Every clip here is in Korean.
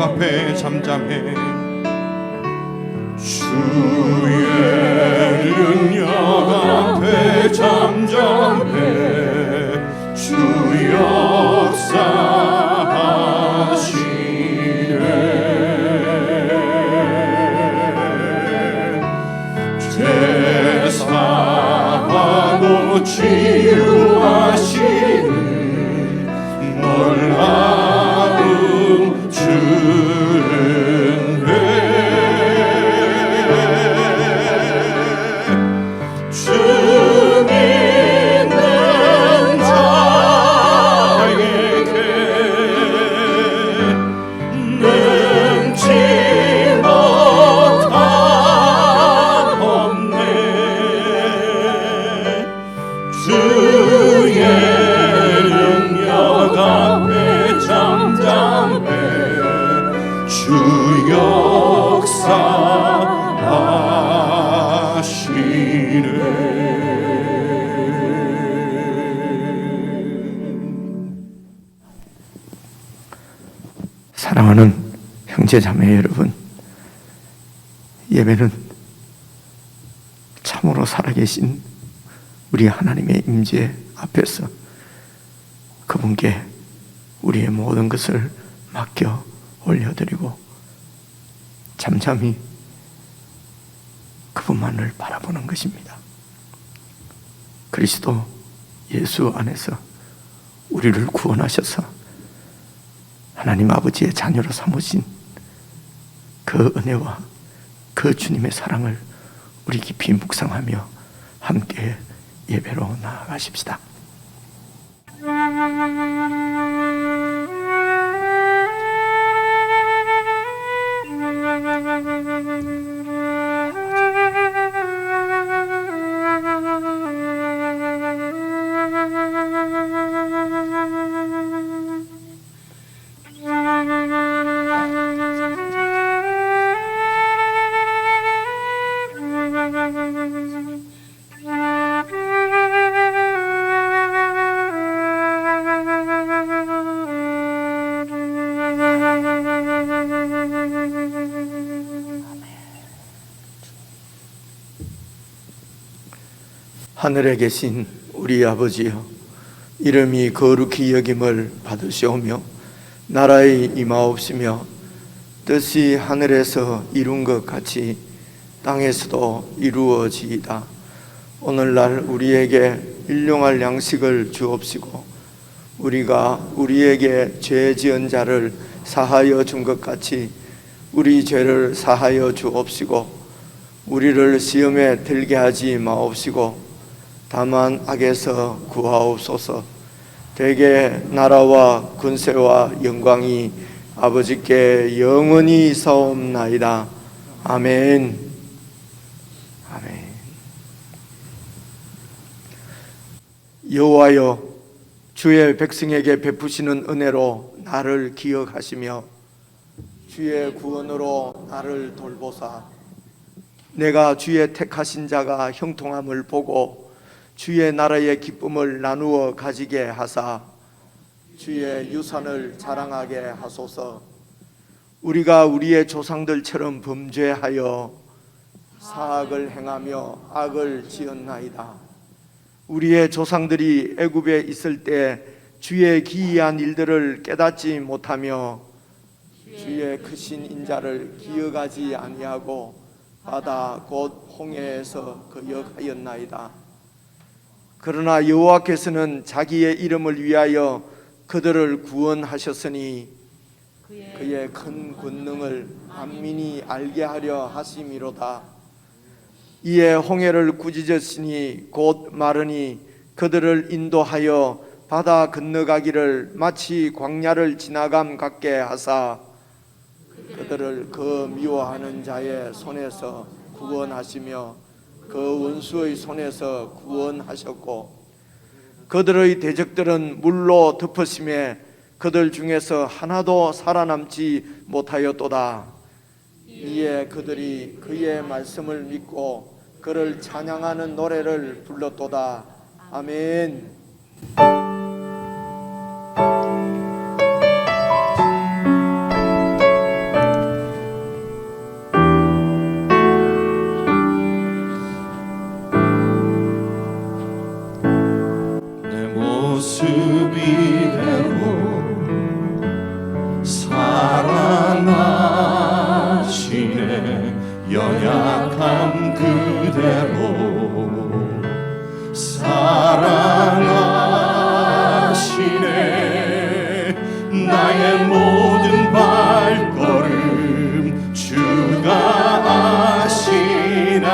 앞에 잠잠해. 주의 능력 앞에 잠잠해. 주 역사하시네. 제사하고 치유하시는 놀라운 주는 주 믿는 자에게 능치 못한 없네. 주의 능력 앞에 잠잠해. 주 역사하시네. 사랑하는 형제자매 여러분, 예배는 참으로 살아계신 우리 하나님의 임재 앞에서 그분께 우리의 모든 것을 맡겨 올려드리고 잠잠히 그분만을 바라보는 것입니다. 그리스도 예수 안에서 우리를 구원하셔서 하나님 아버지의 자녀로 삼으신 그 은혜와 그 주님의 사랑을 우리 깊이 묵상하며 함께 예배로 나아가십시다. 하늘에 계신 우리 아버지여, 이름이 거룩히 여김을 받으시오며 나라의 임하옵시며 뜻이 하늘에서 이룬 것 같이 땅에서도 이루어지이다. 오늘날 우리에게 일용할 양식을 주옵시고 우리가 우리에게 죄 지은 자를 사하여 준 것 같이 우리 죄를 사하여 주옵시고 우리를 시험에 들게 하지 마옵시고 다만 악에서 구하옵소서. 대개 나라와 군세와 영광이 아버지께 영원히 사옵나이다. 아멘. 아멘. 여호와여, 주의 백성에게 베푸시는 은혜로 나를 기억하시며 주의 구원으로 나를 돌보사 내가 주의 택하신 자가 형통함을 보고 주의 나라의 기쁨을 나누어 가지게 하사 주의 유산을 자랑하게 하소서. 우리가 우리의 조상들처럼 범죄하여 사악을 행하며 악을 지었나이다. 우리의 조상들이 애굽에 있을 때 주의 기이한 일들을 깨닫지 못하며 주의 크신 인자를 기억하지 아니하고 바다 곧 홍해에서 거역하였나이다. 그러나 여호와께서는 자기의 이름을 위하여 그들을 구원하셨으니 그의 큰 권능을 만민이 알게 하려 하심이로다. 이에 홍해를 꾸짖으시니 곧 마르니 그들을 인도하여 바다 건너가기를 마치 광야를 지나감 같게 하사 그들을 그 미워하는 자의 손에서 구원하시며 그 원수의 손에서 구원하셨고 그들의 대적들은 물로 덮으심에 그들 중에서 하나도 살아남지 못하였도다. 이에 그들이 그의 말씀을 믿고 그를 찬양하는 노래를 불렀도다. 아멘. 내 모습 이대로 사랑하시네. 연약함 그대로 사랑하시네. 나의 모든 발걸음 주가 아시나니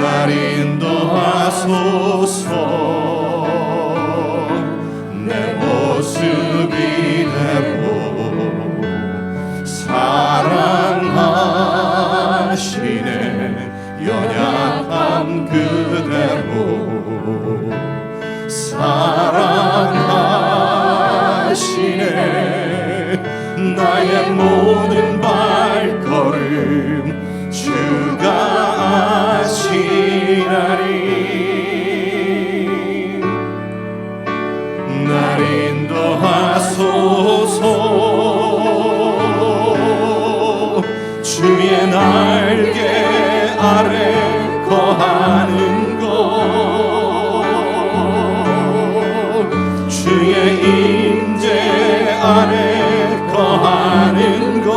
날 인도하소서. 내 모습 이대로 사랑하시네. 연약함 그대로 사랑하시네. 나의 모든 발걸음 주가 아시나니 날 인도하소서. 주의 날개 아래 거하는 곳 주의 임재 아래 거하는 곳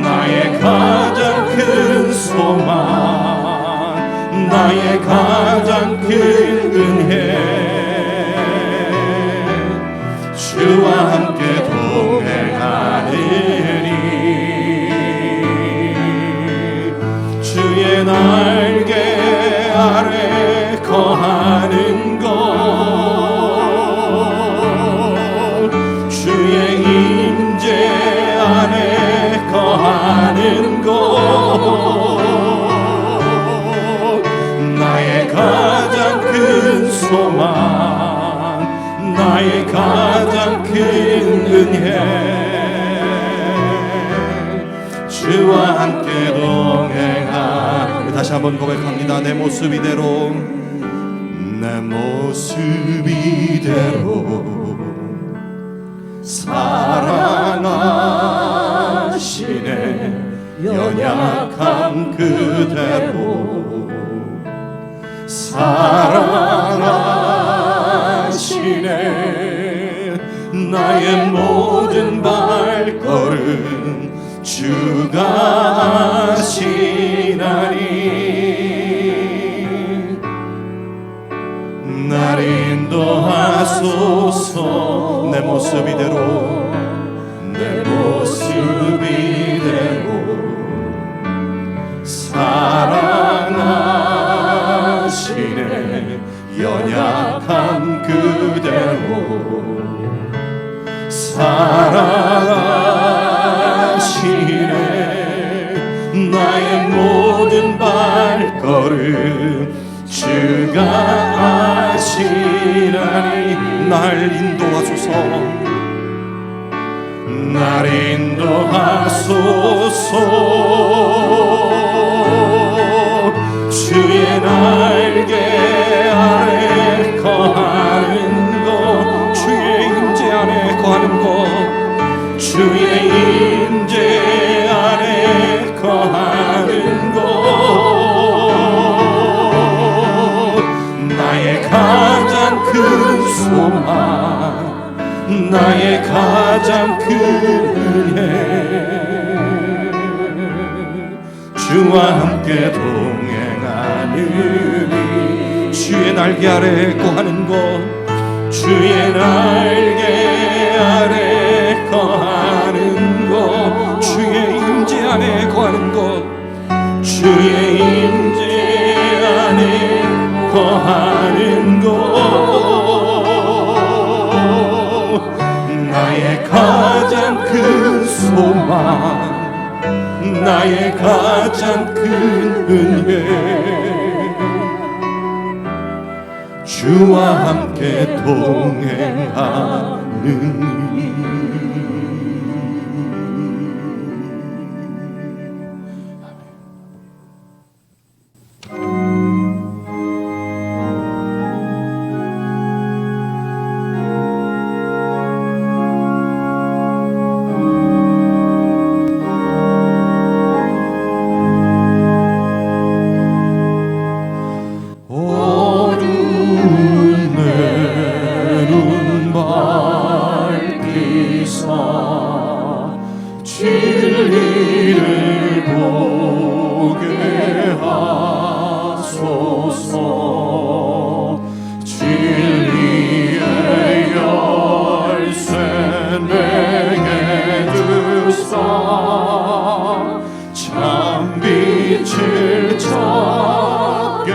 나의 가장 큰 소망 나의 가장 큰 은혜 주와 함께 동행하느니 주의 날개 아래 거하는 곳 주의 임재 안에 거하는 곳 나의 가장 큰 소망 나의 가장 큰 은혜 주와 함께 동행하. 다시 한번 고백합니다. 내 모습 이대로 내 모습 이대로 사랑하시네. 연약함 그대로 사랑하시네. 나의 모든 발걸음 주가 아시나니 날 인도하소서. 내 모습 이대로 내 모습 이대로 사랑하시네. 연약함 그대로 사랑하시네. 나의 모든 발걸음 주가 아시나니 날 인도하소서. 날 인도하소서. 주의 날개 아래 거하는 곳 주의 임재 안에 거하는 곳 주의 임재 안에 거하는 곳 나의 가장 큰 소망 나의 가장 큰 은혜 주와 함께 동행하느니 주의 날개 아래 거하는 곳, 주의 날개 아래 거하는 곳, 주의 임재 안에 거하는 곳, 주의 임재 안에 거하는 곳, 나의 가장 큰 소망, 나의 가장 큰 은혜, 주와 함께 동행하는 진리를 보게 하소서. 진리의 열쇠 내게 주사 참 빛을 찾게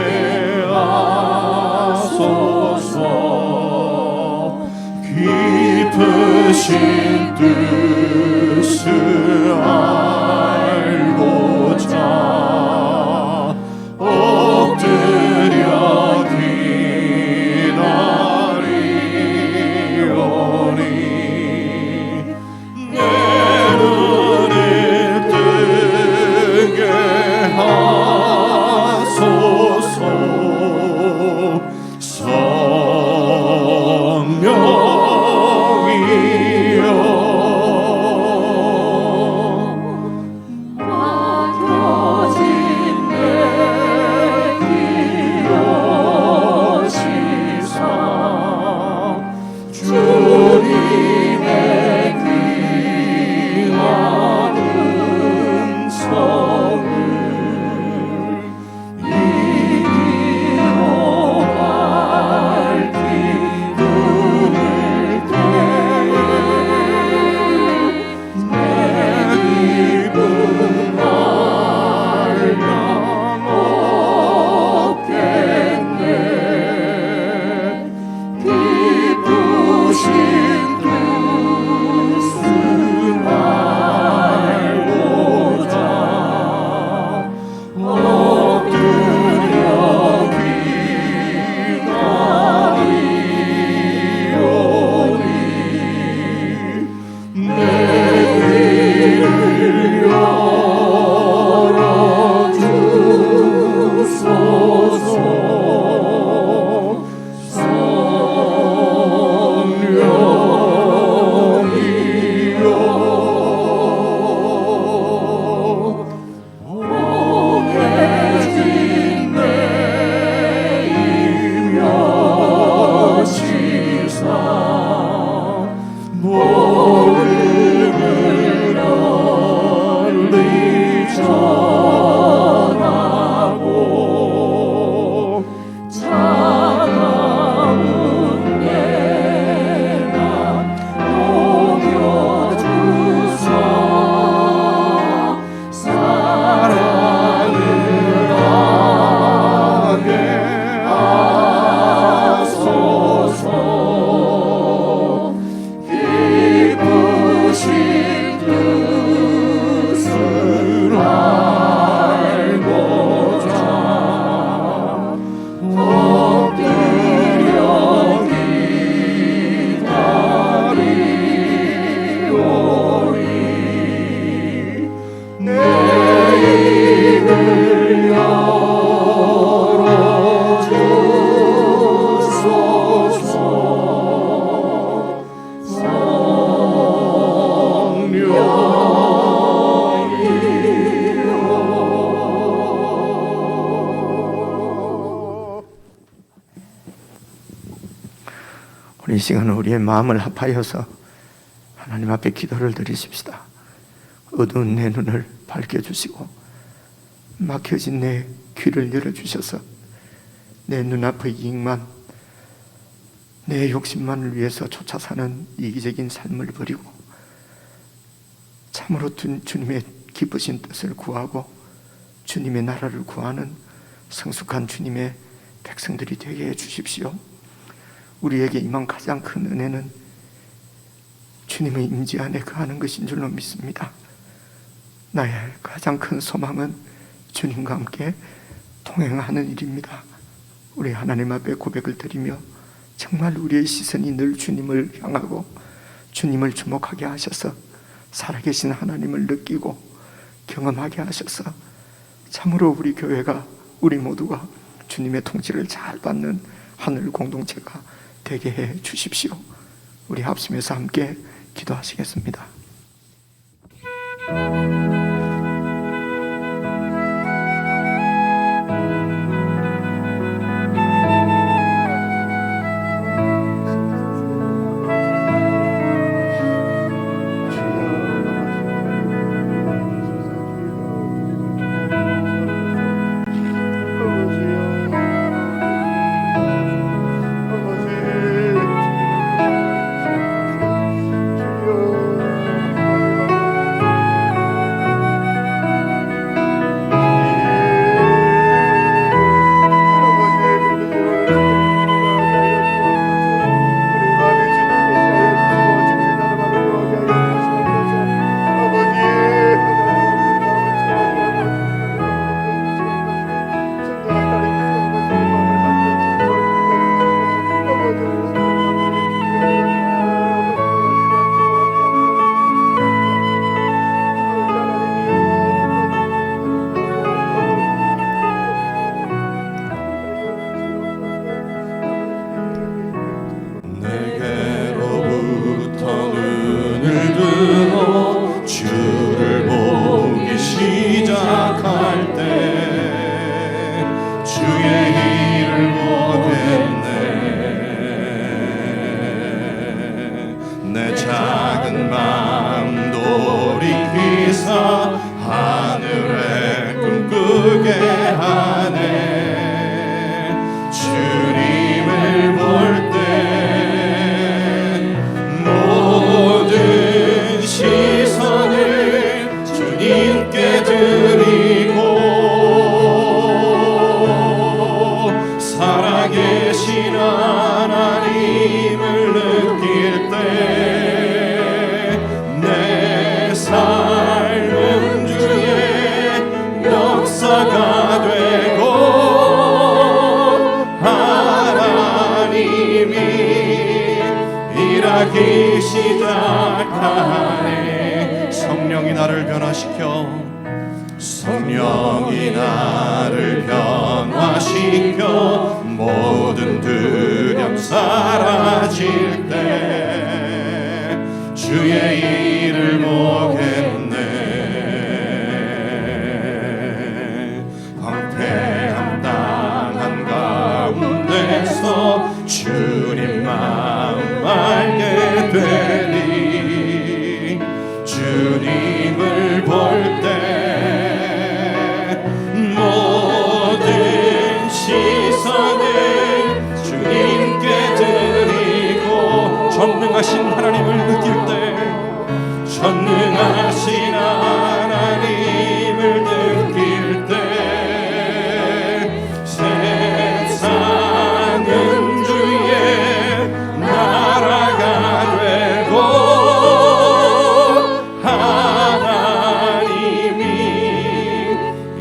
하소서. 깊으신 뜻을 알고자 엎드려 기다리오니 내 눈을 뜨게 하소서. 성령이여 이 시간은 우리의 마음을 합하여서 하나님 앞에 기도를 드리십시다. 어두운 내 눈을 밝혀주시고 막혀진 내 귀를 열어주셔서 내 눈앞의 이익만, 내 욕심만을 위해서 쫓아 사는 이기적인 삶을 버리고 참으로 주님의 기쁘신 뜻을 구하고 주님의 나라를 구하는 성숙한 주님의 백성들이 되게 해 주십시오. 우리에게 임한 가장 큰 은혜는 주님의 임재 안에 거하는 것인 줄로 믿습니다. 나의 가장 큰 소망은 주님과 함께 동행하는 일입니다. 우리 하나님 앞에 고백을 드리며 정말 우리의 시선이 늘 주님을 향하고 주님을 주목하게 하셔서 살아계신 하나님을 느끼고 경험하게 하셔서 참으로 우리 교회가, 우리 모두가 주님의 통치를 잘 받는 하늘 공동체가 되게 해 주십시오. 우리 합심해서 함께 기도하시겠습니다. 주를 보기 시작할 때 주의 일을 보겠네. 내 작은 맘 돌이키사 하늘에 꿈꾸게 하네. 주님을 볼 때 모든 시선을 주님께 드리고 살아계신 하나님을 느낄 때 내 삶은 주의 역사가 되고 하나님이 일하기 시작하네. 성령이 나를 변화시켜, 성령이 나를 변화시켜 모든 두려움 사라질 때 주의 일을 보겠네. 황폐함 땅 가운데서 주님 마음 알게 되리. 주님을 볼 때 모든 시선을 주님께 드리고 전능하신 하나님을 느낄 때, 전능하신 하나님을 느낄 때 세상은 주의 나라가 되고 하나님이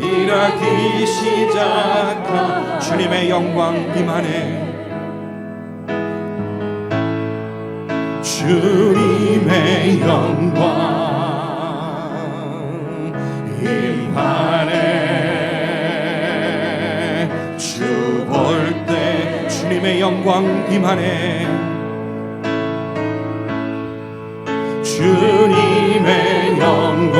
일하기 시작한 주님의 영광 임하네. 주님의 영광 임하네. 주 볼 때 주님의 영광 임하네. 주님의 영광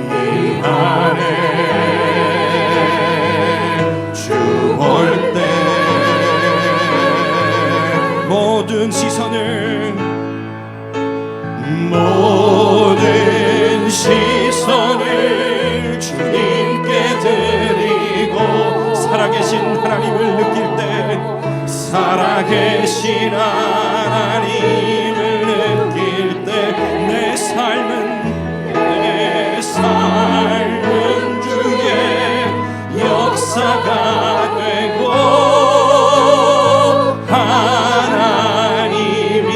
임하네. 주 볼 때 모든 시선을 주님께 드리고 살아계신 하나님을 느낄 때 내 삶은 주의 역사가 되고 하나님이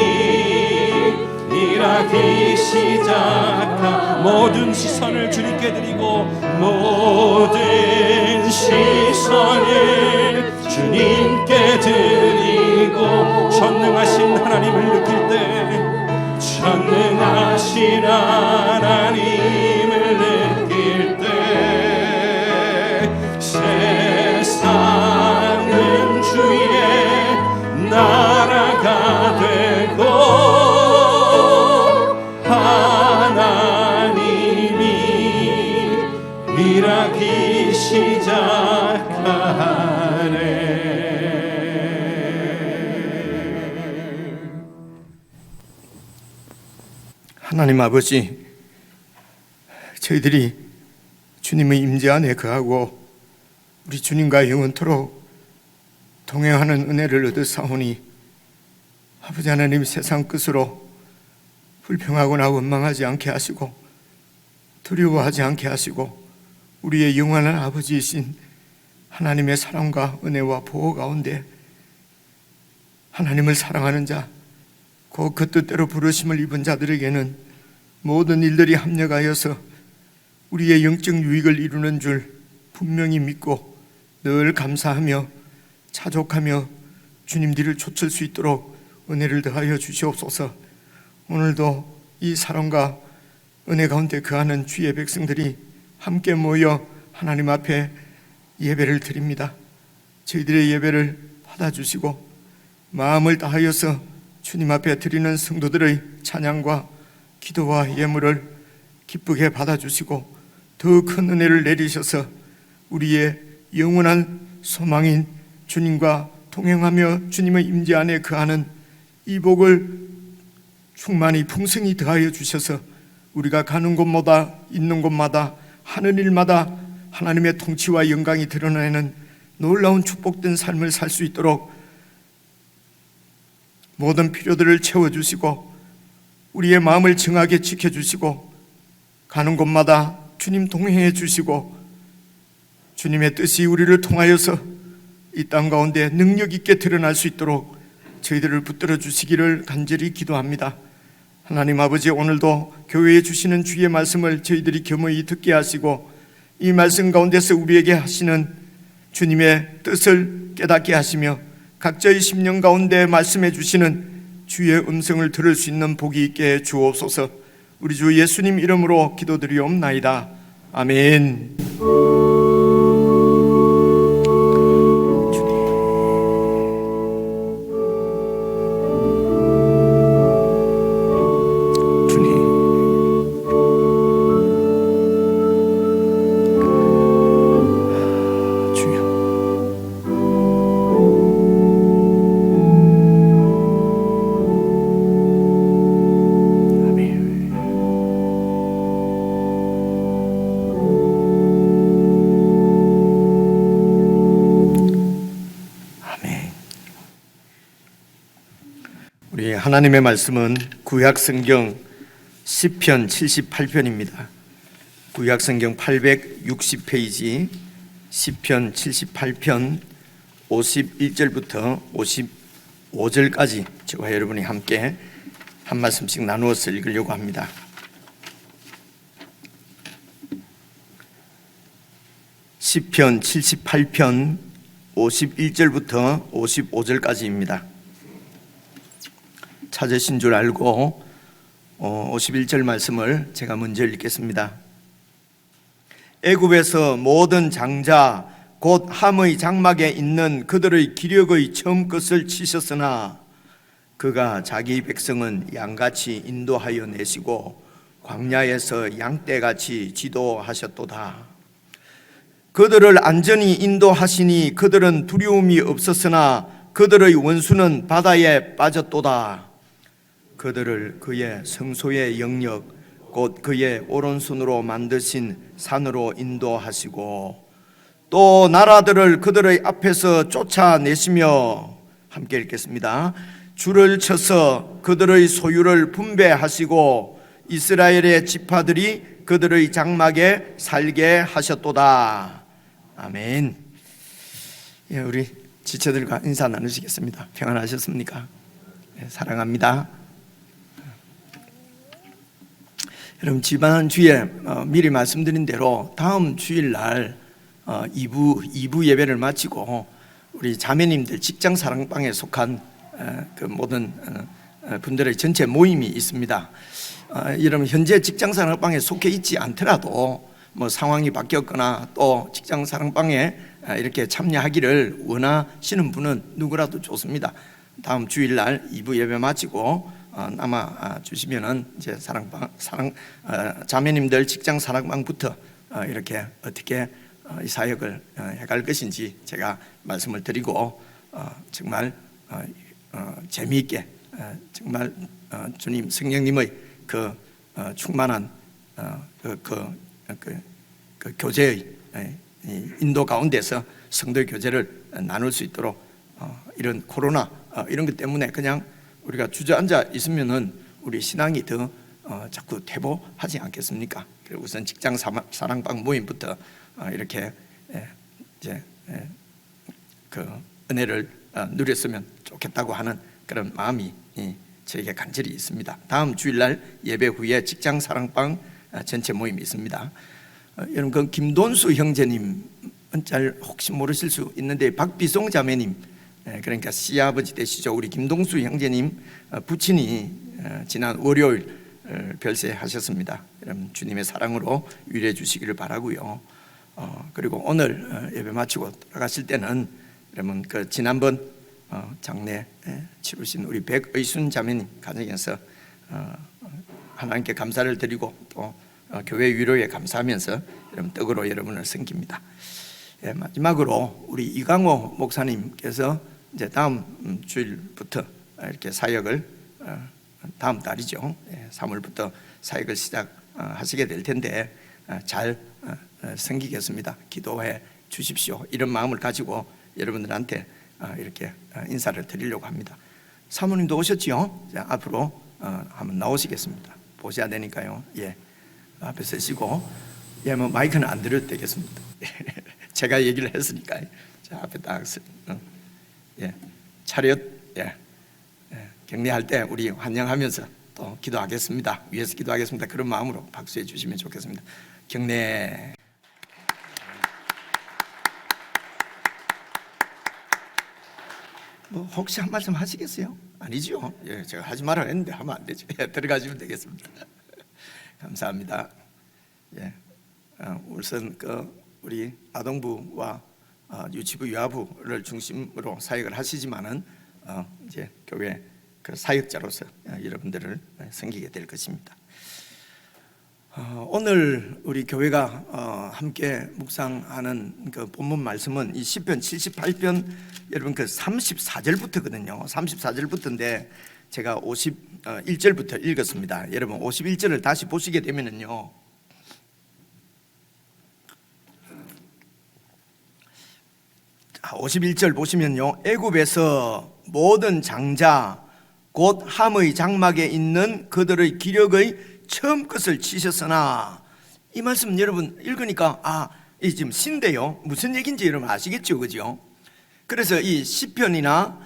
일하기 시작한 모든 시선을 주님께 드리고 모든 시선을 주님께 드리고 전능하신 하나님을 느낄 때 전능하신 하나님을 느낄 때 세상은 주의 나라가 되고 하나님이 일하기 시작하네. 하나님 아버지, 저희들이 주님의 임재 안에 거하고 우리 주님과 영원토록 동행하는 은혜를 얻으사오니 아버지 하나님, 세상 끝으로 불평하거나 원망하지 않게 하시고 두려워하지 않게 하시고 우리의 영원한 아버지이신 하나님의 사랑과 은혜와 보호 가운데 하나님을 사랑하는 자, 곧 그 뜻대로 부르심을 입은 자들에게는 모든 일들이 합력하여서 우리의 영적 유익을 이루는 줄 분명히 믿고 늘 감사하며 자족하며 주님 뒤를 좇을 수 있도록 은혜를 더하여 주시옵소서. 오늘도 이 사랑과 은혜 가운데 거하는 주의 백성들이 함께 모여 하나님 앞에 예배를 드립니다. 저희들의 예배를 받아주시고 마음을 다하여서 주님 앞에 드리는 성도들의 찬양과 기도와 예물을 기쁘게 받아주시고 더 큰 은혜를 내리셔서 우리의 영원한 소망인 주님과 동행하며 주님의 임재 안에 거하는 이 복을 충만히 풍성히 더하여 주셔서 우리가 가는 곳마다 있는 곳마다 하는 일마다 하나님의 통치와 영광이 드러나는 놀라운 축복된 삶을 살 수 있도록 모든 필요들을 채워주시고 우리의 마음을 정하게 지켜주시고 가는 곳마다 주님 동행해 주시고 주님의 뜻이 우리를 통하여서 이 땅 가운데 능력 있게 드러날 수 있도록 저희들을 붙들어 주시기를 간절히 기도합니다. 하나님 아버지, 오늘도 교회에 주시는 주의 말씀을 저희들이 겸허히 듣게 하시고 이 말씀 가운데서 우리에게 하시는 주님의 뜻을 깨닫게 하시며 각자의 심령 가운데 말씀해 주시는 주의 음성을 들을 수 있는 복이 있게 해 주옵소서. 우리 주 예수님 이름으로 기도드리옵나이다. 아멘. 우리 하나님의 말씀은 구약성경 시편 78편입니다. 구약성경 860페이지 시편 78편 51절부터 55절까지 저와 여러분이 함께 한 말씀씩 나누어서 읽으려고 합니다. 시편 78편 51절부터 55절까지입니다. 찾으신 줄 알고 51절 말씀을 제가 먼저 읽겠습니다. 애굽에서 모든 장자 곧 함의 장막에 있는 그들의 기력의 처음 것을 치셨으나 그가 자기 백성은 양같이 인도하여 내시고 광야에서 양떼같이 지도하셨도다. 그들을 안전히 인도하시니 그들은 두려움이 없었으나 그들의 원수는 바다에 빠졌도다. 그들을 그의 성소의 영역 곧 그의 오른손으로 만드신 산으로 인도하시고 또 나라들을 그들의 앞에서 쫓아내시며 함께 읽겠습니다. 줄을 쳐서 그들의 소유를 분배하시고 이스라엘의 지파들이 그들의 장막에 살게 하셨도다. 아멘. 예, 우리 지체들과 인사 나누시겠습니다. 평안하셨습니까? 네, 사랑합니다. 여러분, 지난주에 미리 말씀드린 대로 다음 주일날 2부 예배를 마치고 우리 자매님들 직장 사랑방에 속한 그 모든 분들의 전체 모임이 있습니다. 여러분, 현재 직장 사랑방에 속해 있지 않더라도 뭐 상황이 바뀌었거나 또 직장 사랑방에 이렇게 참여하기를 원하시는 분은 누구라도 좋습니다. 다음 주일날 2부 예배 마치고 남아 주시면은 이제 자매님들 직장 사랑방부터 이렇게 어떻게 이 사역을 해갈 것인지 제가 말씀을 드리고 정말 재미있게 정말 주님 성령님의 그 충만한 그 교제의 인도 가운데서 성도의 교제를 나눌 수 있도록 이런 코로나 이런 것 때문에 그냥 우리가 주저앉아 있으면은 우리 신앙이 더 자꾸 퇴보하지 않겠습니까? 그리고 우선 직장 사랑방 모임부터 이렇게 이제 그 은혜를 누렸으면 좋겠다고 하는 그런 마음이 저에게 간절히 있습니다. 다음 주일날 예배 후에 직장 사랑방 전체 모임이 있습니다. 여러분, 그 김돈수 형제님 잘 혹시 모르실 수 있는데 박비송 자매님, 그러니까 시아버지 되시죠. 우리 김동수 형제님 부친이 지난 월요일 별세하셨습니다. 여러분, 주님의 사랑으로 위로해 주시기를 바라고요. 그리고 오늘 예배 마치고 돌아가실 때는 여러분, 그 지난번 장례 치르신 우리 백의순 자매님 가정에서 하나님께 감사를 드리고 또 교회 위로에 감사하면서 여러분 떡으로 여러분을 섬깁니다. 마지막으로 우리 이강호 목사님께서 이제 다음 주일부터 이렇게 사역을 다음 달이죠. 3월부터 사역을 시작하시게 될 텐데 잘 섬기겠습니다. 기도해 주십시오. 이런 마음을 가지고 여러분들한테 이렇게 인사를 드리려고 합니다. 사모님도 오셨지요? 앞으로 한번 나오시겠습니다. 보셔야 되니까요. 예, 앞에 서시고, 예, 뭐 마이크는 안 드려도 되겠습니다. 제가 얘기를 했으니까 자, 앞에 딱 예, 차렷 격려할 때 우리 환영하면서 또 기도하겠습니다. 위에서 기도하겠습니다. 그런 마음으로 박수해 주시면 좋겠습니다. 격려. 뭐 혹시 한 말씀 하시겠어요? 아니죠. 예, 제가 하지 말라 했는데 하면 안 되죠. 예, 들어가시면 되겠습니다. 감사합니다. 예, 우선 우리 아동부와 유치부, 유아부를 중심으로 사역을 하시지만은 이제 교회 그 사역자로서 여러분들을 섬기게 될 것입니다. 오늘 우리 교회가 함께 묵상하는 그 본문 말씀은 이 시편 78편 여러분 그 34절부터거든요. 34절부터인데 제가 51절부터 읽었습니다. 여러분 51절을 다시 보시게 되면은요, 자, 51절 보시면요, 애굽에서 모든 장자 곧 함의 장막에 있는 그들의 기력의 처음 것을 치셨으나, 이 말씀 여러분 읽으니까 이 지금 신데요, 무슨 얘기인지 여러분 아시겠죠, 그죠? 그래서 이 시편이나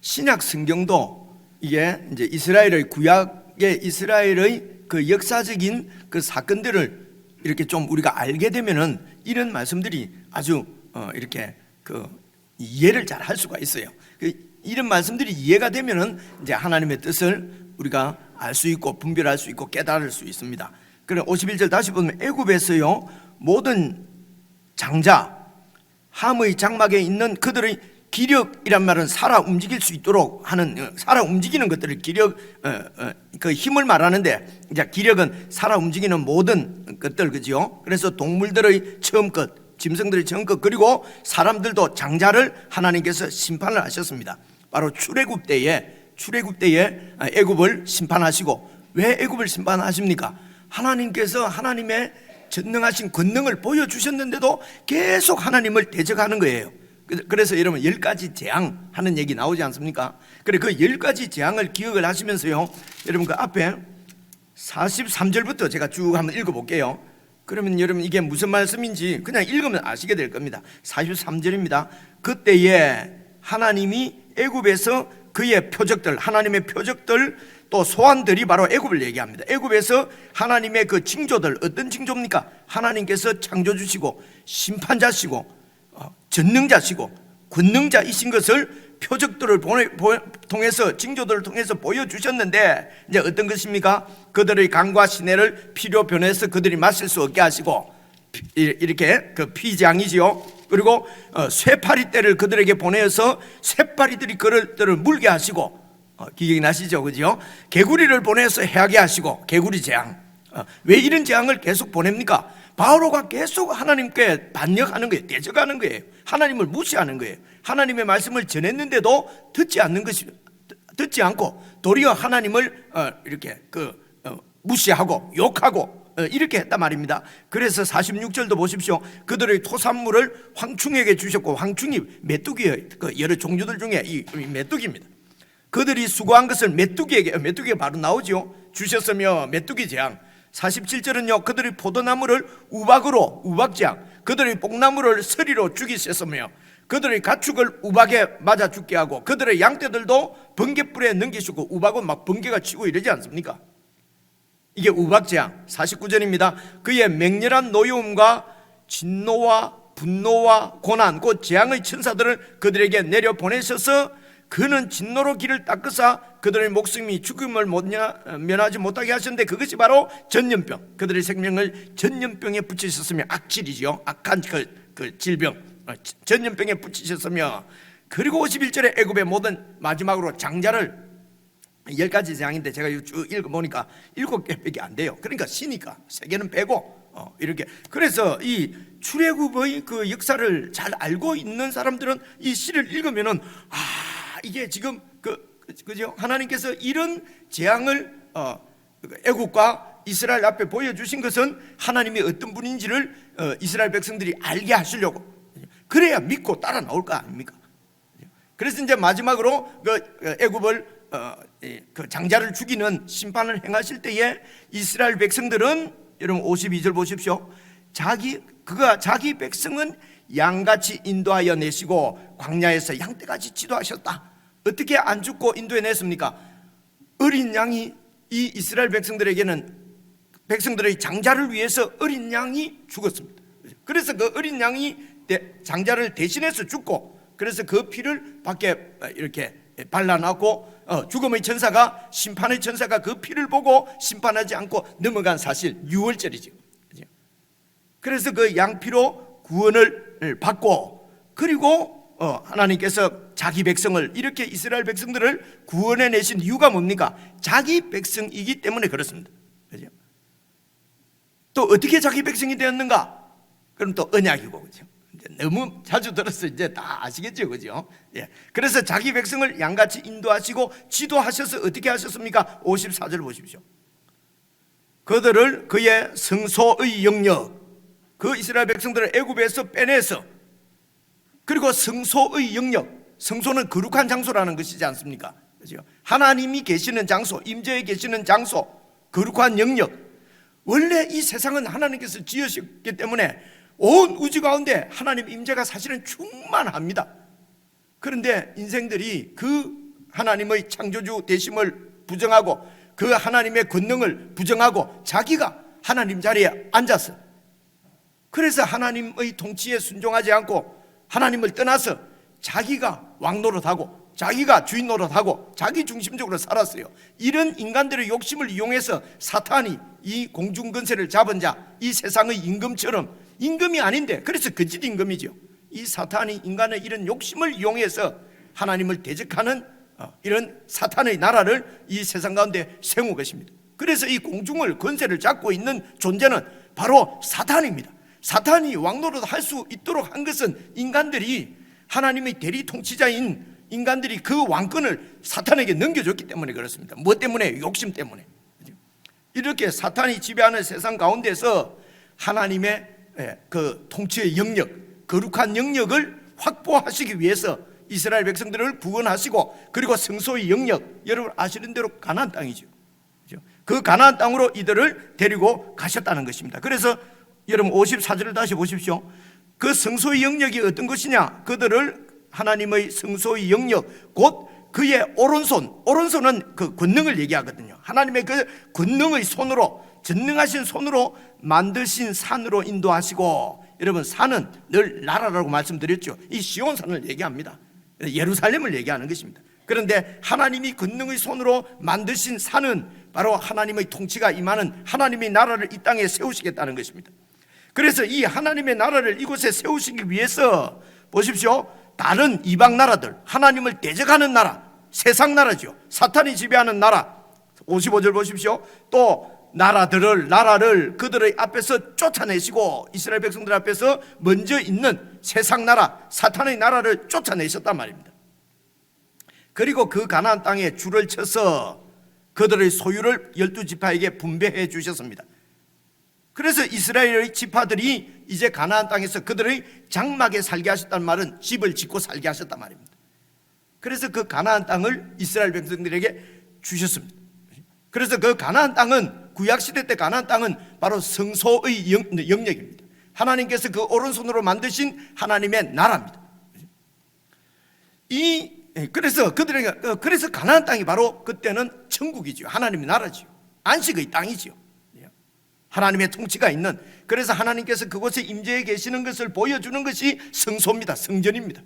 신약 성경도 이게 이제 이스라엘의 구약의 이스라엘의 그 역사적인 그 사건들을 이렇게 좀 우리가 알게 되면은 이런 말씀들이 아주 이렇게 그 이해를 잘 할 수가 있어요. 이런 말씀들이 이해가 되면은 이제 하나님의 뜻을 우리가 알 수 있고 분별할 수 있고 깨달을 수 있습니다. 그래 51절 다시 보면 애굽에서요 모든 장자 함의 장막에 있는 그들의 기력이란 말은 살아 움직일 수 있도록 하는, 살아 움직이는 것들을 기력, 그 힘을 말하는데, 이제 기력은 살아 움직이는 모든 것들, 그죠? 그래서 동물들의 처음 것, 짐승들의 처음 것, 그리고 사람들도 장자를 하나님께서 심판을 하셨습니다. 바로 출애굽 때에 애굽을 심판하시고, 왜 애굽을 심판하십니까? 하나님께서 하나님의 전능하신 권능을 보여주셨는데도 계속 하나님을 대적하는 거예요. 그래서 여러분 10가지 재앙 하는 얘기 나오지 않습니까? 그래 그 10가지 재앙을 기억을 하시면서요, 여러분 그 앞에 43절부터 제가 쭉 한번 읽어볼게요. 그러면 여러분 이게 무슨 말씀인지 그냥 읽으면 아시게 될 겁니다. 43절입니다. 그때에 하나님이 애굽에서 그의 표적들, 하나님의 표적들 또 소환들이 바로 애굽을 얘기합니다. 애굽에서 하나님의 그 징조들, 어떤 징조입니까? 하나님께서 창조주시고 심판자시고 전능자시고 권능자이신 것을 표적들을 통해서, 징조들을 통해서 보여주셨는데 이제 어떤 것입니까? 그들의 강과 시내를 피로 변해서 그들이 마실 수 없게 하시고, 이렇게 그 피장이지요. 그리고 쇠파리떼를 그들에게 보내서 쇠파리들이 그들을 물게 하시고, 기억이 나시죠? 그죠? 개구리를 보내서 해하게 하시고, 개구리 재앙. 왜 이런 재앙을 계속 보냅니까? 바오로가 계속 하나님께 반역하는 거예요. 대적하는 거예요. 하나님을 무시하는 거예요. 하나님의 말씀을 전했는데도 듣지 않고 도리어 하나님을 이렇게 무시하고 욕하고 이렇게 했단 말입니다. 그래서 46절도 보십시오. 그들의 토산물을 황충에게 주셨고, 황충이 메뚜기예요. 여러 종류들 중에 이 메뚜기입니다. 그들이 수고한 것을 메뚜기가 바로 나오죠. 주셨으며 메뚜기 재앙. 47절은요, 그들이 포도나무를 우박으로, 우박재앙, 그들의 뽕나무를 서리로 죽이셨으며 그들의 가축을 우박에 맞아 죽게 하고 그들의 양떼들도 번개불에 넘기시고, 우박은 막 번개가 치고 이러지 않습니까? 이게 우박재앙. 49절입니다. 그의 맹렬한 노여움과 진노와 분노와 고난, 곧 재앙의 천사들을 그들에게 내려 보내셔서 그는 진노로 길을 닦으사 그들의 목숨이 죽음을 면하지 못하게 하셨는데, 그것이 바로 전염병, 그들의 생명을 전염병에 붙이셨으며, 악질이죠. 악한 그 질병, 전염병에 붙이셨으며, 그리고 51절에 애굽의 모든, 마지막으로 장자를, 10가지 재앙인데 제가 쭉 읽어보니까 7개밖에 안 돼요. 그러니까 시니까 3개는 빼고 이렇게. 그래서 이 출애굽의 그 역사를 잘 알고 있는 사람들은 이 시를 읽으면은 이게 지금 그죠? 하나님께서 이런 재앙을 애국과 이스라엘 앞에 보여주신 것은 하나님이 어떤 분인지를 이스라엘 백성들이 알게 하시려고, 그래야 믿고 따라 나올 거 아닙니까? 그래서 이제 마지막으로 애굽을 그 장자를 죽이는 심판을 행하실 때에 이스라엘 백성들은, 여러분 52절 보십시오. 자기 백성은 양같이 인도하여 내시고 광야에서 양떼같이 지도하셨다. 어떻게 안 죽고 인도해 냈습니까? 어린 양이, 이 이스라엘 백성들에게는, 백성들의 장자를 위해서 어린 양이 죽었습니다. 그래서 그 어린 양이 장자를 대신해서 죽고, 그래서 그 피를 밖에 이렇게 발라놨고, 죽음의 천사가, 심판의 천사가 그 피를 보고 심판하지 않고 넘어간 사실, 유월절이죠. 그래서 그 양피로 구원을 받고, 그리고 하나님께서 자기 백성을, 이렇게 이스라엘 백성들을 구원해 내신 이유가 뭡니까? 자기 백성이기 때문에 그렇습니다. 그죠? 또 어떻게 자기 백성이 되었는가? 그럼 또 언약이고, 그죠? 너무 자주 들었어 이제 다 아시겠죠, 그죠? 예. 그래서 자기 백성을 양같이 인도하시고 지도하셔서 어떻게 하셨습니까? 54절 보십시오. 그들을 그의 성소의 영역, 그 이스라엘 백성들을 애굽에서 빼내서, 그리고 성소의 영역, 성소는 거룩한 장소라는 것이지 않습니까? 그죠? 하나님이 계시는 장소, 임재에 계시는 장소, 거룩한 영역. 원래 이 세상은 하나님께서 지으셨기 때문에 온 우주 가운데 하나님 임재가 사실은 충만합니다. 그런데 인생들이 그 하나님의 창조주 되심을 부정하고 그 하나님의 권능을 부정하고 자기가 하나님 자리에 앉아서, 그래서 하나님의 통치에 순종하지 않고 하나님을 떠나서 자기가 왕노릇하고 자기가 주인 노릇하고 자기 중심적으로 살았어요. 이런 인간들의 욕심을 이용해서 사탄이 이 공중권세를 잡은 자, 이 세상의 임금처럼, 임금이 아닌데, 그래서 거짓 임금이죠. 이 사탄이 인간의 이런 욕심을 이용해서 하나님을 대적하는 이런 사탄의 나라를 이 세상 가운데 세운 것입니다. 그래서 이 공중을, 권세를 잡고 있는 존재는 바로 사탄입니다. 사탄이 왕노릇 할 수 있도록 한 것은 인간들이, 하나님의 대리 통치자인 인간들이 그 왕권을 사탄에게 넘겨줬기 때문에 그렇습니다. 무엇 때문에? 욕심 때문에. 이렇게 사탄이 지배하는 세상 가운데서 하나님의 그 통치의 영역, 거룩한 영역을 확보하시기 위해서 이스라엘 백성들을 구원하시고, 그리고 성소의 영역, 여러분 아시는 대로 가나안 땅이죠. 그 가나안 땅으로 이들을 데리고 가셨다는 것입니다. 그래서 여러분 54절을 다시 보십시오. 그 성소의 영역이 어떤 것이냐? 그들을 하나님의 성소의 영역, 곧 그의 오른손은 그 권능을 얘기하거든요. 하나님의 그 권능의 손으로, 전능하신 손으로 만드신 산으로 인도하시고, 여러분 산은 늘 나라라고 말씀드렸죠. 이 시온산을 얘기합니다. 예루살렘을 얘기하는 것입니다. 그런데 하나님이 권능의 손으로 만드신 산은 바로 하나님의 통치가 임하는 하나님의 나라를 이 땅에 세우시겠다는 것입니다. 그래서 이 하나님의 나라를 이곳에 세우시기 위해서 보십시오. 다른 이방 나라들, 하나님을 대적하는 나라, 세상 나라죠. 사탄이 지배하는 나라, 55절 보십시오. 또 나라를 그들의 앞에서 쫓아내시고, 이스라엘 백성들 앞에서 먼저 있는 세상 나라, 사탄의 나라를 쫓아내셨단 말입니다. 그리고 그 가나안 땅에 줄을 쳐서 그들의 소유를 12지파에게 분배해 주셨습니다. 그래서 이스라엘의 지파들이 이제 가나안 땅에서 그들의 장막에 살게 하셨다는 말은 집을 짓고 살게 하셨단 말입니다. 그래서 그 가나안 땅을 이스라엘 백성들에게 주셨습니다. 그래서 그 가나안 땅은, 구약시대 때 가나안 땅은 바로 성소의 영역입니다. 하나님께서 그 오른손으로 만드신 하나님의 나라입니다. 그래서 가나안 땅이 바로 그때는 천국이죠. 하나님의 나라죠. 안식의 땅이죠. 하나님의 통치가 있는, 그래서 하나님께서 그곳에 임재해 계시는 것을 보여주는 것이 성소입니다. 성전입니다.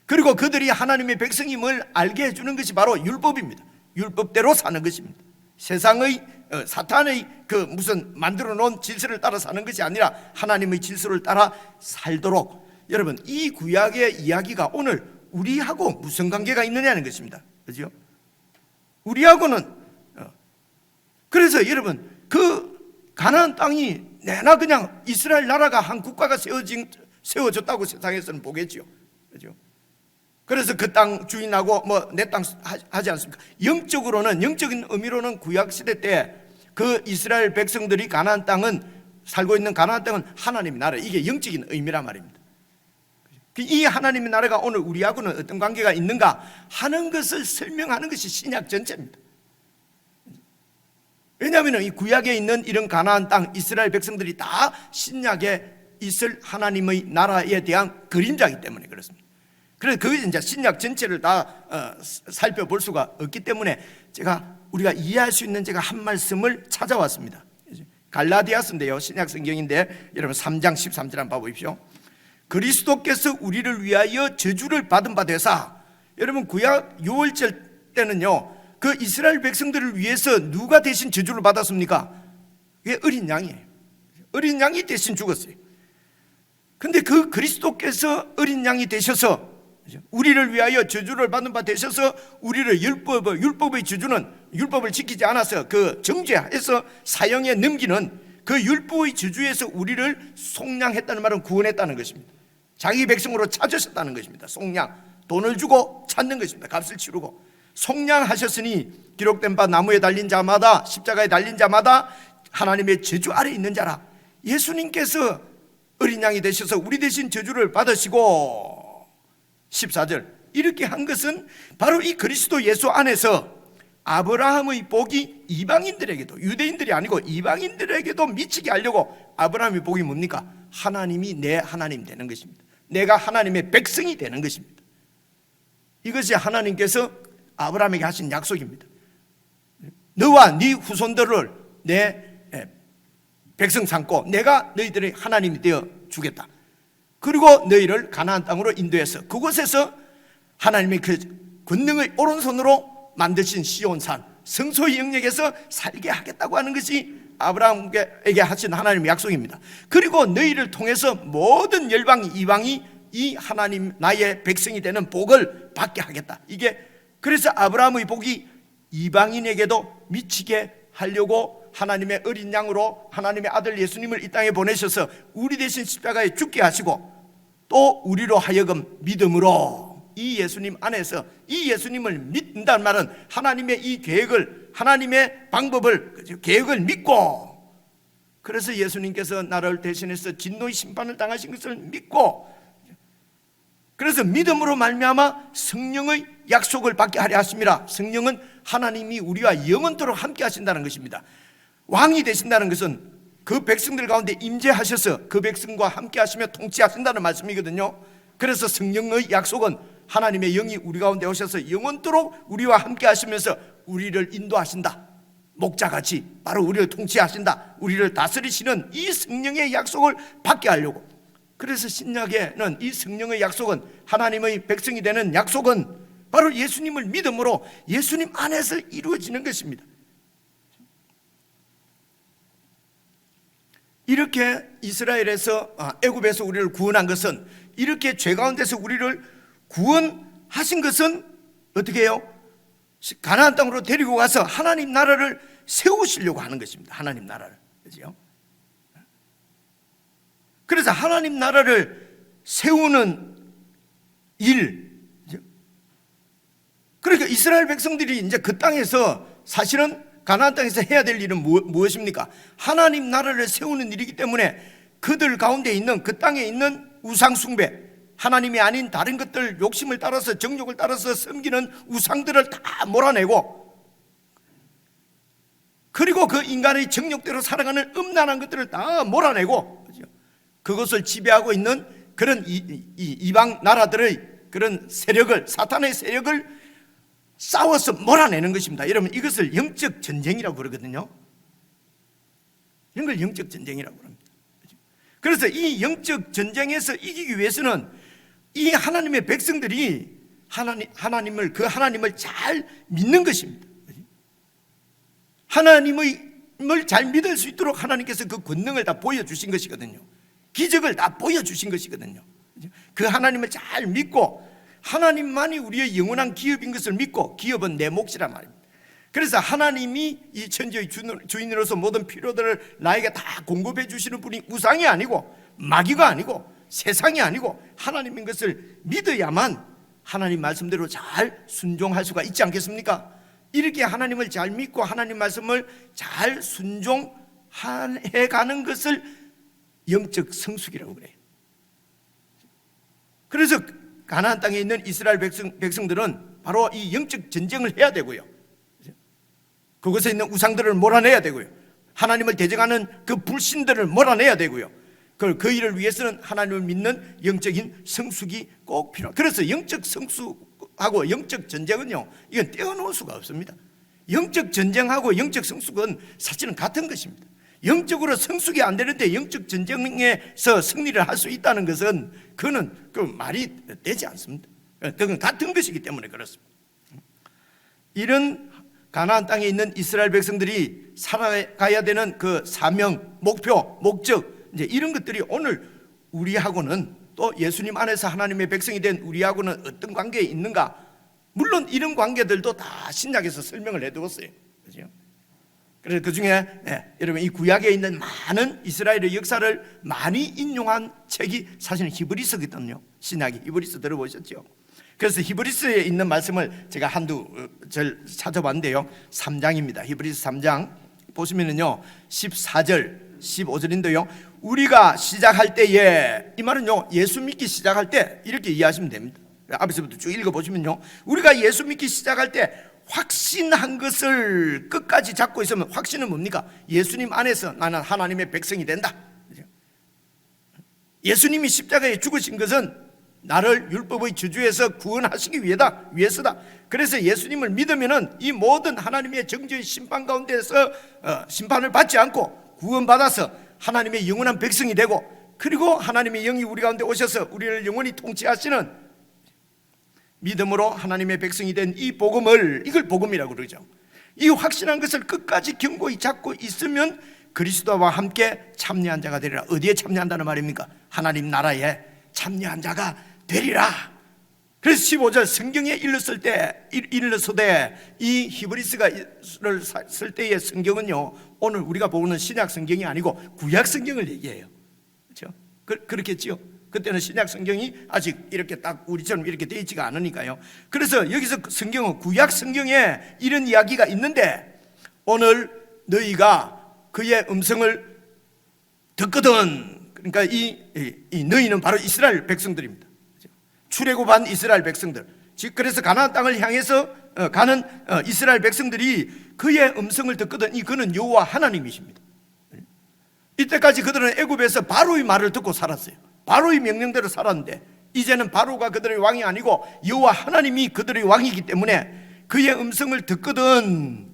그리고 그들이 하나님의 백성임을 알게 해주는 것이 바로 율법입니다. 율법대로 사는 것입니다. 세상의 사탄의 그 무슨 만들어 놓은 질서를 따라 사는 것이 아니라 하나님의 질서를 따라 살도록, 여러분 이 구약의 이야기가 오늘 우리하고 무슨 관계가 있느냐는 것입니다. 그렇죠? 우리하고는 그래서 여러분 그 가나안 땅이 내나 그냥 이스라엘 나라가 한 국가가 세워졌다고 세상에서는 보겠죠. 그렇죠? 그래서 그 땅 주인하고 뭐 내 땅 하지 않습니까? 영적으로는, 영적인 의미로는 구약 시대 때 그 이스라엘 백성들이 가나안 땅은, 살고 있는 가나안 땅은 하나님의 나라, 이게 영적인 의미란 말입니다. 이 하나님의 나라가 오늘 우리하고는 어떤 관계가 있는가 하는 것을 설명하는 것이 신약 전체입니다. 왜냐하면 이 구약에 있는 이런 가나안 땅, 이스라엘 백성들이 다 신약에 있을 하나님의 나라에 대한 그림자이기 때문에 그렇습니다. 그래서 그 이제 신약 전체를 다 살펴볼 수가 없기 때문에 우리가 이해할 수 있는 제가 한 말씀을 찾아왔습니다. 갈라디아서인데요, 신약 성경인데 여러분 3장 13절 한번 봐보십시오. 그리스도께서 우리를 위하여 저주를 받은 바 되사, 여러분 구약 유월절 때는요, 그 이스라엘 백성들을 위해서 누가 대신 저주를 받았습니까? 그게 어린 양이에요. 어린 양이 대신 죽었어요. 근데 그 그리스도께서 어린 양이 되셔서 우리를 위하여 저주를 받는 바 되셔서 우리를 율법의 저주는, 율법을 지키지 않아서 그 정죄해서 사형에 넘기는 그 율법의 저주에서 우리를 속량했다는 말은 구원했다는 것입니다. 자기 백성으로 찾으셨다는 것입니다. 속량, 돈을 주고 찾는 것입니다. 값을 치르고 속량하셨으니 기록된 바 나무에 달린 자마다, 십자가에 달린 자마다 하나님의 저주 아래 있는 자라. 예수님께서 어린 양이 되셔서 우리 대신 저주를 받으시고, 14절, 이렇게 한 것은 바로 이 그리스도 예수 안에서 아브라함의 복이 이방인들에게도, 유대인들이 아니고 이방인들에게도 미치게 하려고. 아브라함의 복이 뭡니까? 하나님이 내 하나님 되는 것입니다. 내가 하나님의 백성이 되는 것입니다. 이것이 하나님께서 아브라함에게 하신 약속입니다. 너와 네 후손들을 내 백성 삼고 내가 너희들의 하나님이 되어 주겠다. 그리고 너희를 가나안 땅으로 인도해서 그곳에서 하나님의 그 권능의 오른손으로 만드신 시온산, 성소의 영역에서 살게 하겠다고 하는 것이 아브라함에게 하신 하나님의 약속입니다. 그리고 너희를 통해서 모든 열방이, 이방이 이 하나님 나의 백성이 되는 복을 받게 하겠다. 이게 그래서 아브라함의 복이 이방인에게도 미치게 하려고 하나님의 어린 양으로 하나님의 아들 예수님을 이 땅에 보내셔서 우리 대신 십자가에 죽게 하시고, 또 우리로 하여금 믿음으로 이 예수님 안에서, 이 예수님을 믿는다는 말은 하나님의 이 계획을, 하나님의 방법을, 계획을 믿고, 그래서 예수님께서 나를 대신해서 진노의 심판을 당하신 것을 믿고, 그래서 믿음으로 말미암아 성령의 약속을 받게 하려 하심이라. 성령은 하나님이 우리와 영원토록 함께 하신다는 것입니다. 왕이 되신다는 것은 그 백성들 가운데 임재하셔서 그 백성과 함께 하시며 통치하신다는 말씀이거든요. 그래서 성령의 약속은 하나님의 영이 우리 가운데 오셔서 영원토록 우리와 함께 하시면서 우리를 인도하신다. 목자같이 바로 우리를 통치하신다. 우리를 다스리시는 이 성령의 약속을 받게 하려고. 그래서 신약에는 이 성령의 약속은, 하나님의 백성이 되는 약속은 바로 예수님을 믿음으로 예수님 안에서 이루어지는 것입니다. 이렇게 이스라엘에서 애굽에서 우리를 구원한 것은, 이렇게 죄 가운데서 우리를 구원하신 것은 어떻게 해요? 가나안 땅으로 데리고 가서 하나님 나라를 세우시려고 하는 것입니다. 하나님 나라를. 그렇죠? 그래서 하나님 나라를 세우는 일. 그러니까 이스라엘 백성들이 이제 그 땅에서, 사실은 가나안 땅에서 해야 될 일은 무엇입니까? 하나님 나라를 세우는 일이기 때문에 그들 가운데 있는, 그 땅에 있는 우상 숭배, 하나님이 아닌 다른 것들, 욕심을 따라서, 정욕을 따라서 섬기는 우상들을 다 몰아내고, 그리고 그 인간의 정욕대로 살아가는 음란한 것들을 다 몰아내고, 그것을 지배하고 있는 그런 이방 나라들의 그런 세력을, 사탄의 세력을 싸워서 몰아내는 것입니다. 여러분, 이것을 영적 전쟁이라고 그러거든요. 이런 걸 영적 전쟁이라고 합니다. 그래서 이 영적 전쟁에서 이기기 위해서는 이 하나님의 백성들이 하나님을 잘 믿는 것입니다. 하나님을 잘 믿을 수 있도록 하나님께서 그 권능을 다 보여주신 것이거든요. 기적을 다 보여주신 것이거든요. 그 하나님을 잘 믿고, 하나님만이 우리의 영원한 기업인 것을 믿고, 기업은 내 몫이란 말입니다. 그래서 하나님이 이 천지의 주인으로서 모든 필요들을 나에게 다 공급해 주시는 분이 우상이 아니고 마귀가 아니고 세상이 아니고 하나님인 것을 믿어야만 하나님 말씀대로 잘 순종할 수가 있지 않겠습니까? 이렇게 하나님을 잘 믿고 하나님 말씀을 잘 순종해가는 것을 영적 성숙이라고 그래요. 그래서 가나안 땅에 있는 이스라엘 백성들은 바로 이 영적 전쟁을 해야 되고요, 그곳에 있는 우상들을 몰아내야 되고요, 하나님을 대적하는 그 불신들을 몰아내야 되고요, 그 일을 위해서는 하나님을 믿는 영적인 성숙이 꼭 필요합니다. 그래서 영적 성숙하고 영적 전쟁은요, 이건 떼어놓을 수가 없습니다. 영적 전쟁하고 영적 성숙은 사실은 같은 것입니다. 영적으로 성숙이 안 되는데 영적 전쟁에서 승리를 할 수 있다는 것은 그거는 그 말이 되지 않습니다. 그건 같은 것이기 때문에 그렇습니다. 이런 가나안 땅에 있는 이스라엘 백성들이 살아가야 되는 그 사명, 목표, 목적, 이제 이런 것들이 오늘 우리하고는, 또 예수님 안에서 하나님의 백성이 된 우리하고는 어떤 관계에 있는가? 물론 이런 관계들도 다 신약에서 설명을 해두었어요. 그렇죠? 그래서 그 중에 여러분, 이 구약에 있는 많은 이스라엘의 역사를 많이 인용한 책이 사실은 히브리서거든요. 신약이 히브리서 들어보셨죠? 그래서 히브리서에 있는 말씀을 제가 한두 절 찾아봤는데요, 3장입니다. 히브리서 3장 보시면은요, 14절 15절인데요 우리가 시작할 때에, 이 말은요 예수 믿기 시작할 때 이렇게 이해하시면 됩니다. 앞에서부터 쭉 읽어보시면요, 우리가 예수 믿기 시작할 때 확신한 것을 끝까지 잡고 있으면, 확신은 뭡니까? 예수님 안에서 나는 하나님의 백성이 된다. 예수님이 십자가에 죽으신 것은 나를 율법의 저주에서 구원하시기 위해서다. 그래서 예수님을 믿으면은 이 모든 하나님의 정죄의 심판 가운데서 심판을 받지 않고 구원받아서 하나님의 영원한 백성이 되고, 그리고 하나님의 영이 우리 가운데 오셔서 우리를 영원히 통치하시는, 믿음으로 하나님의 백성이 된 이 복음을, 이걸 복음이라고 그러죠. 이 확신한 것을 끝까지 견고히 잡고 있으면 그리스도와 함께 참여한 자가 되리라. 어디에 참여한다는 말입니까? 하나님 나라에 참여한 자가 되리라. 그래서 15절 성경에 일렀으되, 이 히브리서를 쓸 때의 성경은요, 오늘 우리가 보는 신약 성경이 아니고 구약 성경을 얘기해요. 그렇죠? 그렇겠지요? 그때는 신약 성경이 아직 이렇게 딱 우리처럼 이렇게 되어 있지가 않으니까요. 그래서 여기서 성경은 구약 성경에 이런 이야기가 있는데, 오늘 너희가 그의 음성을 듣거든. 그러니까 이 너희는 바로 이스라엘 백성들입니다. 출애굽한 이스라엘 백성들, 즉 그래서 가나안 땅을 향해서 가는 이스라엘 백성들이 그의 음성을 듣거든 그는 여호와 하나님이십니다. 이때까지 그들은 애굽에서 바로의 말을 듣고 살았어요. 바로의 명령대로 살았는데 이제는 바로가 그들의 왕이 아니고 여호와 하나님이 그들의 왕이기 때문에 그의 음성을 듣거든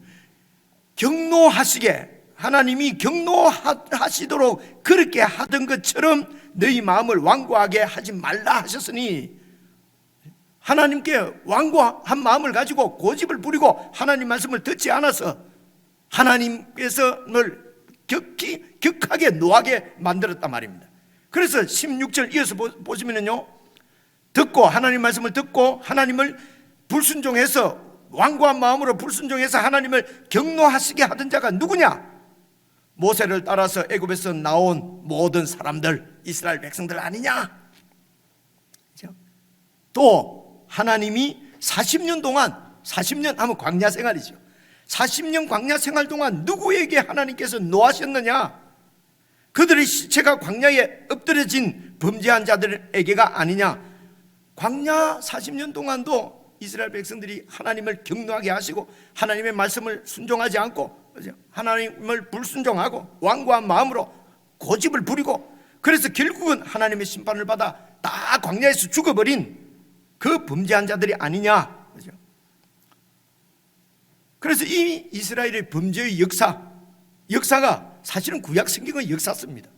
경노하시게, 하나님이 경노하시도록 그렇게 하던 것처럼 너희 마음을 완고하게 하지 말라 하셨으니, 하나님께 완고한 마음을 가지고 고집을 부리고 하나님 말씀을 듣지 않아서 하나님께서 늘 격하게 노하게 만들었단 말입니다. 그래서 16절 이어서 보시면요, 듣고 하나님 말씀을 듣고 하나님을 불순종해서 완고한 마음으로 불순종해서 하나님을 경노하시게 하던 자가 누구냐? 모세를 따라서 애굽에서 나온 모든 사람들, 이스라엘 백성들 아니냐? 또 하나님이 40년 동안, 40년 하면 광야 생활이죠. 40년 광야 생활 동안 누구에게 하나님께서 노하셨느냐? 그들의 시체가 광야에 엎드려진 범죄한 자들에게가 아니냐? 광야 40년 동안도 이스라엘 백성들이 하나님을 경노하게 하시고 하나님의 말씀을 순종하지 않고 하나님을 불순종하고 완고한 마음으로 고집을 부리고, 그래서 결국은 하나님의 심판을 받아 다 광야에서 죽어버린 그 범죄한 자들이 아니냐. 그래서 이 이스라엘의 범죄의 역사가 사실은 구약 성경의 역사입니다.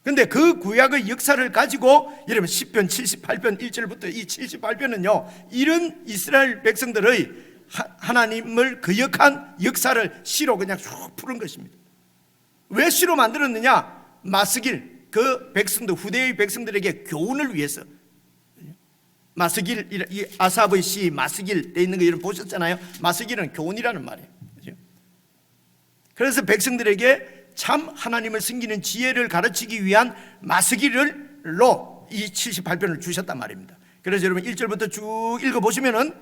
그런데 그 구약의 역사를 가지고 여러분 시편 78편 1절부터 이 78편은요 이런 이스라엘 백성들의 하나님을 거역한 역사를 시로 그냥 쭉 푸는 것입니다. 왜 시로 만들었느냐? 마스길, 그 백성들, 후대의 백성들에게 교훈을 위해서. 마스길, 이 아삽의 시 마스길 돼 있는 거 여러분 보셨잖아요. 마스길은 교훈이라는 말이에요. 그래서 백성들에게 참 하나님을 섬기는 지혜를 가르치기 위한 마스길로 이 78편을 주셨단 말입니다. 그래서 여러분 1절부터 쭉 읽어보시면은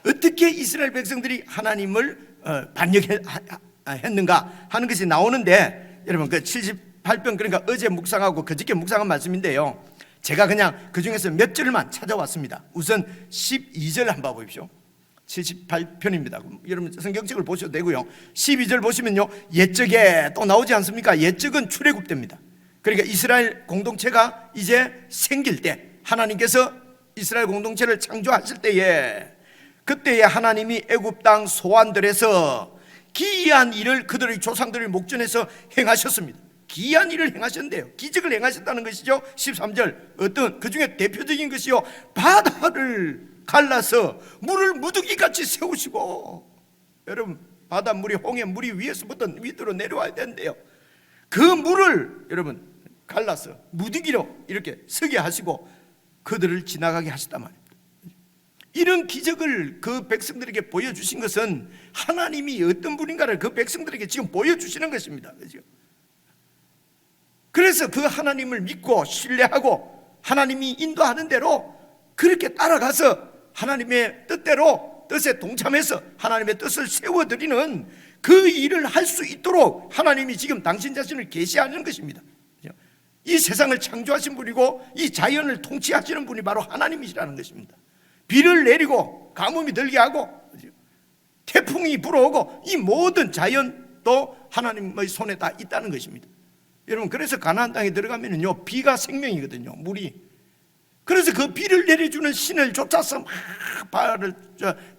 어떻게 이스라엘 백성들이 하나님을 반역했는가 하는 것이 나오는데, 여러분 그 78편, 그러니까 어제 묵상하고 그저께 묵상한 말씀인데요, 제가 그냥 그 중에서 몇 절만 찾아왔습니다. 우선 12절 한번 보십시오. 78편입니다. 여러분 성경책을 보셔도 되고요. 12절 보시면요, 옛적에 또 나오지 않습니까? 옛적은 출애굽 때입니다. 그러니까 이스라엘 공동체가 이제 생길 때, 하나님께서 이스라엘 공동체를 창조하실 때에, 그때에 하나님이 애굽 땅 소환들에서 기이한 일을 그들의 조상들의 목전에서 행하셨습니다. 기이한 일을 행하셨는데요, 기적을 행하셨다는 것이죠. 13절 어떤 그 중에 대표적인 것이요, 바다를 갈라서 물을 무더기같이 세우시고, 여러분 바다 물이, 홍해 물이 위에서부터 밑으로 내려와야 되는데요, 그 물을 여러분 갈라서 무더기로 이렇게 서게 하시고 그들을 지나가게 하셨단 말입니다. 이런 기적을 그 백성들에게 보여주신 것은 하나님이 어떤 분인가를 그 백성들에게 지금 보여주시는 것입니다. 그렇죠? 그래서 그 하나님을 믿고 신뢰하고 하나님이 인도하는 대로 그렇게 따라가서 하나님의 뜻대로, 뜻에 동참해서 하나님의 뜻을 세워드리는 그 일을 할 수 있도록 하나님이 지금 당신 자신을 계시하는 것입니다. 이 세상을 창조하신 분이고 이 자연을 통치하시는 분이 바로 하나님이시라는 것입니다. 비를 내리고 가뭄이 들게 하고 태풍이 불어오고 이 모든 자연도 하나님의 손에 다 있다는 것입니다. 여러분 그래서 가나안 땅에 들어가면은요 비가 생명이거든요, 물이. 그래서 그 비를 내려주는 신을 쫓아서 막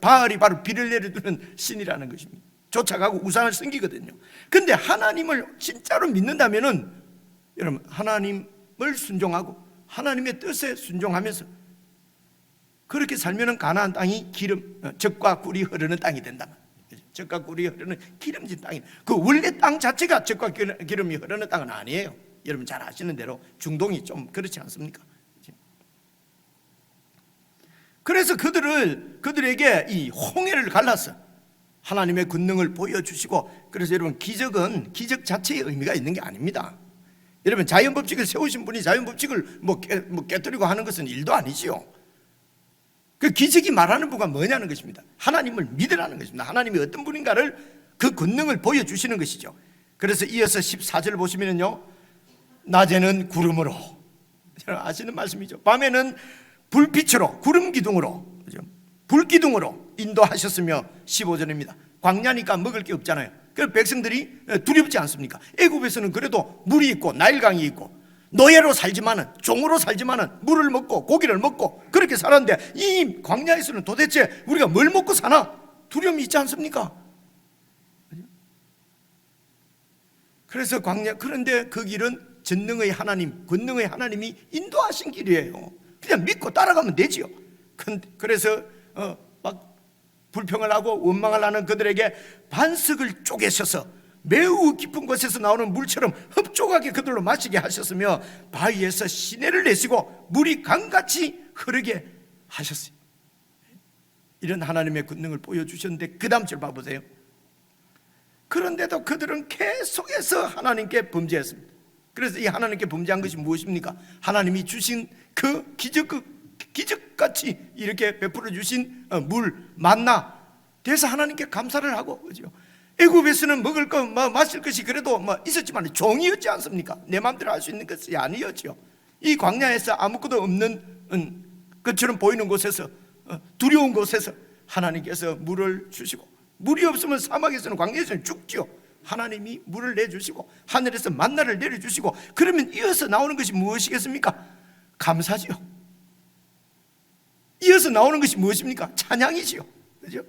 바알이 바로 비를 내려주는 신이라는 것입니다. 쫓아가고 우상을 섬기거든요. 근데 하나님을 진짜로 믿는다면은 여러분 하나님을 순종하고 하나님의 뜻에 순종하면서 그렇게 살면은 가나안 땅이 젖과 꿀이 흐르는 땅이 된다. 젖과 꿀이 흐르는 기름진 땅이. 그 원래 땅 자체가 젖과 기름이 흐르는 땅은 아니에요. 여러분 잘 아시는 대로 중동이 좀 그렇지 않습니까? 그래서 그들에게 이 홍해를 갈라서 하나님의 권능을 보여주시고, 그래서 여러분 기적은 기적 자체의 의미가 있는 게 아닙니다. 여러분 자연법칙을 세우신 분이 자연법칙을 깨뜨리고 하는 것은 일도 아니지요. 그 기적이 말하는 부가 뭐냐는 것입니다. 하나님을 믿으라는 것입니다. 하나님이 어떤 분인가를 그 권능을 보여주시는 것이죠. 그래서 이어서 14절 보시면요, 낮에는 구름으로 아시는 말씀이죠. 밤에는 불빛으로, 구름 기둥으로, 그죠? 불 기둥으로 인도하셨으며 15절입니다. 광야니까 먹을 게 없잖아요. 그래서 백성들이 두렵지 않습니까? 애굽에서는 그래도 물이 있고 나일강이 있고 노예로 살지만은, 종으로 살지만은 물을 먹고 고기를 먹고 그렇게 살았는데, 이 광야에서는 도대체 우리가 뭘 먹고 사나 두려움이 있지 않습니까? 그래서 광야, 그런데 그 길은 전능의 하나님, 권능의 하나님이 인도하신 길이에요. 그냥 믿고 따라가면 되지요. 그래서 막 불평을 하고 원망을 하는 그들에게 반석을 쪼개셔서 매우 깊은 곳에서 나오는 물처럼 흡족하게 그들로 마시게 하셨으며 바위에서 시내를 내시고 물이 강같이 흐르게 하셨어요. 이런 하나님의 권능을 보여주셨는데 그 다음 절 봐보세요. 그런데도 그들은 계속해서 하나님께 범죄했습니다. 그래서 이 하나님께 범죄한 것이 무엇입니까? 하나님이 주신 그 기적같이 이렇게 베풀어 주신 물, 만나 대해서 하나님께 감사를 하고, 그죠? 애굽에서는 먹을 것, 마실 것이 그래도 있었지만 종이었지 않습니까? 내 마음대로 할 수 있는 것이 아니었죠. 이 광야에서 아무것도 없는 것처럼 보이는 곳에서, 두려운 곳에서 하나님께서 물을 주시고, 물이 없으면 사막에서는, 광야에서는 죽죠. 하나님이 물을 내주시고 하늘에서 만나를 내려주시고, 그러면 이어서 나오는 것이 무엇이겠습니까? 감사지요. 이어서 나오는 것이 무엇입니까? 찬양이지요. 그죠?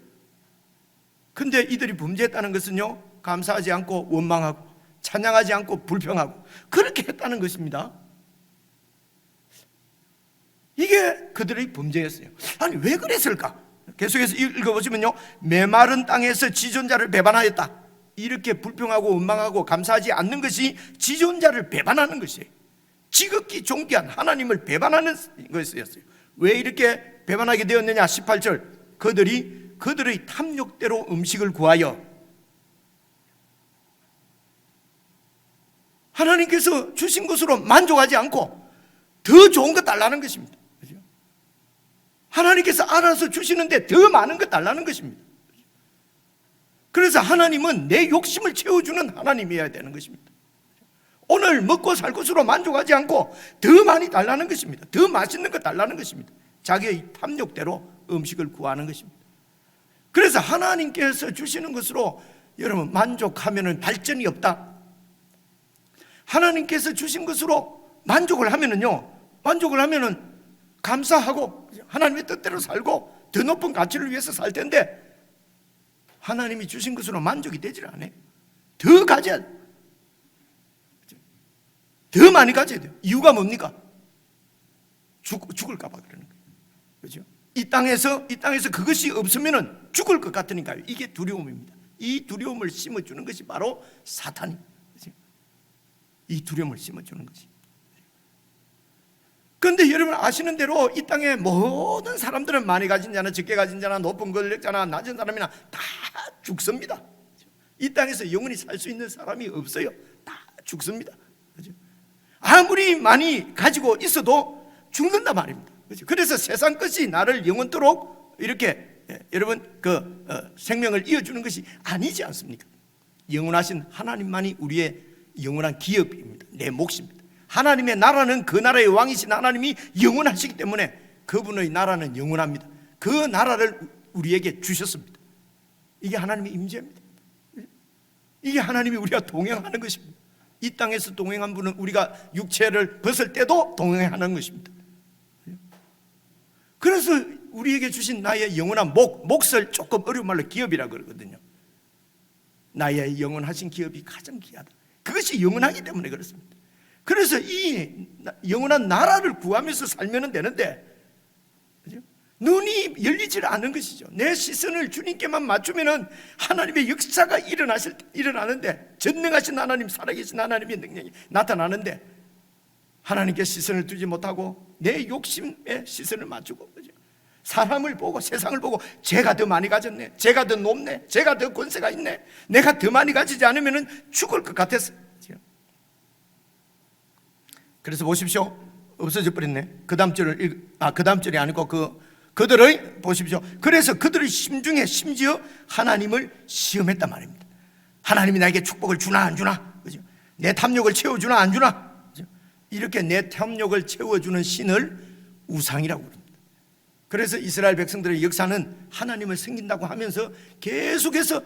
근데 이들이 범죄했다는 것은요, 감사하지 않고 원망하고 찬양하지 않고 불평하고 그렇게 했다는 것입니다. 이게 그들의 범죄였어요. 아니 왜 그랬을까? 계속해서 읽어보시면요, 메마른 땅에서 지존자를 배반하였다. 이렇게 불평하고 원망하고 감사하지 않는 것이 지존자를 배반하는 것이에요. 지극히 존귀한 하나님을 배반하는 것이었어요. 왜 이렇게 배반하게 되었느냐? 18절, 그들의 탐욕대로 음식을 구하여, 하나님께서 주신 것으로 만족하지 않고 더 좋은 것 달라는 것입니다. 그죠? 하나님께서 알아서 주시는데 더 많은 것 달라는 것입니다. 그래서 하나님은 내 욕심을 채워주는 하나님이어야 되는 것입니다. 오늘 먹고 살 것으로 만족하지 않고 더 많이 달라는 것입니다. 더 맛있는 것 달라는 것입니다. 자기의 탐욕대로 음식을 구하는 것입니다. 그래서 하나님께서 주시는 것으로 여러분 만족하면 발전이 없다. 하나님께서 주신 것으로 만족을 하면은 감사하고 하나님의 뜻대로 살고 더 높은 가치를 위해서 살 텐데, 하나님이 주신 것으로 만족이 되질 않아요. 더 가져야 돼요. 더 많이 가져야 돼요. 이유가 뭡니까? 죽을까 봐 그러는 거예요. 그렇죠? 이 땅에서 그것이 없으면 죽을 것 같으니까요. 이게 두려움입니다. 이 두려움을 심어주는 것이 바로 사탄이. 그렇죠? 이 두려움을 심어주는 것이. 그런데 여러분 아시는 대로 이 땅의 모든 사람들은 많이 가진 자나 적게 가진 자나 높은 권력자나 낮은 사람이나 다 죽습니다. 이 땅에서 영원히 살 수 있는 사람이 없어요. 다 죽습니다. 그렇죠? 아무리 많이 가지고 있어도 죽는단 말입니다. 그렇죠? 그래서 세상 것이 나를 영원토록 이렇게 여러분 생명을 이어주는 것이 아니지 않습니까? 영원하신 하나님만이 우리의 영원한 기업입니다. 내 몫입니다. 하나님의 나라는 그 나라의 왕이신 하나님이 영원하시기 때문에 그분의 나라는 영원합니다. 그 나라를 우리에게 주셨습니다. 이게 하나님의 임재입니다. 이게 하나님이 우리가 동행하는 것입니다. 이 땅에서 동행한 분은 우리가 육체를 벗을 때도 동행하는 것입니다. 그래서 우리에게 주신 나의 영원한 몫을 조금 어려운 말로 기업이라고 그러거든요. 나의 영원하신 기업이 가장 귀하다. 그것이 영원하기 때문에 그렇습니다. 그래서 이 영원한 나라를 구하면서 살면 되는데, 그죠? 눈이 열리질 않은 것이죠. 내 시선을 주님께만 맞추면 하나님의 역사가 일어나는데, 전능하신 하나님, 살아계신 하나님의 능력이 나타나는데, 하나님께 시선을 두지 못하고 내 욕심에 시선을 맞추고, 그죠? 사람을 보고 세상을 보고 제가 더 많이 가졌네, 제가 더 높네, 제가 더 권세가 있네, 내가 더 많이 가지지 않으면 죽을 것 같았어. 그래서 보십시오. 없어져 버렸네. 그 다음 절이 아니고 그들의 보십시오. 그래서 그들의 심중에 심지어 하나님을 시험했단 말입니다. 하나님이 나에게 축복을 주나 안 주나, 그죠? 내 탐욕을 채워주나 안 주나, 그죠? 이렇게 내 탐욕을 채워주는 신을 우상이라고 합니다. 그래서 이스라엘 백성들의 역사는 하나님을 섬긴다고 하면서 계속해서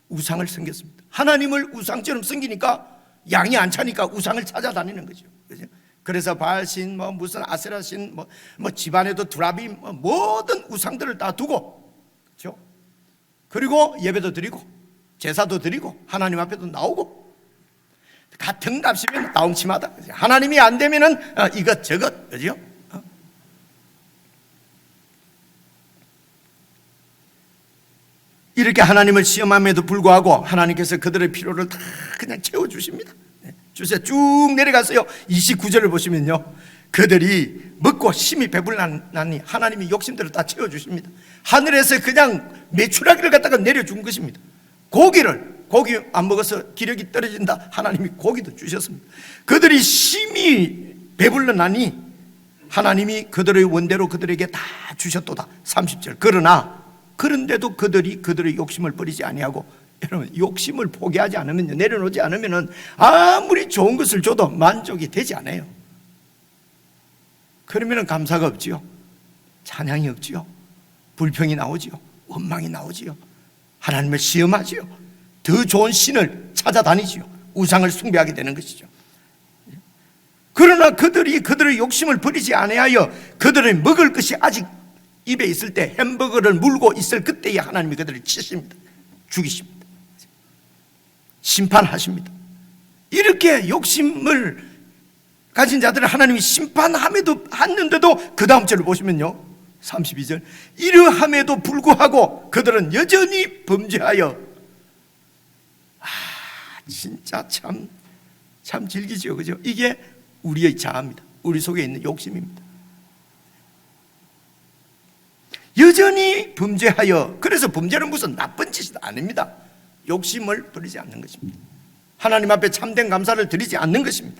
우상을 섬겼습니다. 하나님을 우상처럼 섬기니까 양이 안 차니까 우상을 찾아다니는 거죠. 그죠? 그래서 바알신, 무슨 아세라신, 집안에도 두라빔, 모든 우상들을 다 두고, 그렇죠? 그리고 예배도 드리고 제사도 드리고 하나님 앞에도 나오고, 같은 값이면 나옹치마다. 하나님이 안 되면은 이것저것, 그죠? 이렇게 하나님을 시험함에도 불구하고 하나님께서 그들의 필요를 다 그냥 채워주십니다. 주세요. 쭉 내려가서요 29절을 보시면요, 그들이 먹고 심히 배불러나니 하나님이 욕심들을 다 채워주십니다. 하늘에서 그냥 메추라기를 갖다가 내려준 것입니다. 고기 안 먹어서 기력이 떨어진다, 하나님이 고기도 주셨습니다. 그들이 심히 배불러나니 하나님이 그들의 원대로 그들에게 다 주셨도다. 30절. 그런데도 그들의 욕심을 버리지 아니하고, 여러분, 욕심을 포기하지 않으면, 내려놓지 않으면 아무리 좋은 것을 줘도 만족이 되지 않아요. 그러면 감사가 없지요, 찬양이 없지요, 불평이 나오지요, 원망이 나오지요, 하나님을 시험하지요, 더 좋은 신을 찾아다니지요, 우상을 숭배하게 되는 것이죠. 그러나 그들의 욕심을 버리지 아니하여 그들의 먹을 것이 아직 입에 있을 때, 햄버거를 물고 있을 그때에 하나님이 그들을 치십니다. 죽이십니다. 심판하십니다. 이렇게 욕심을 가진 자들을 하나님이 심판함에도 하는데도 그 다음 절을 보시면요, 32절. 이러함에도 불구하고 그들은 여전히 범죄하여, 진짜 참 즐기죠, 그죠? 이게 우리의 자아입니다. 우리 속에 있는 욕심입니다. 여전히 범죄하여, 그래서 범죄는 무슨 나쁜 짓이 아닙니다. 욕심을 버리지 않는 것입니다. 하나님 앞에 참된 감사를 드리지 않는 것입니다.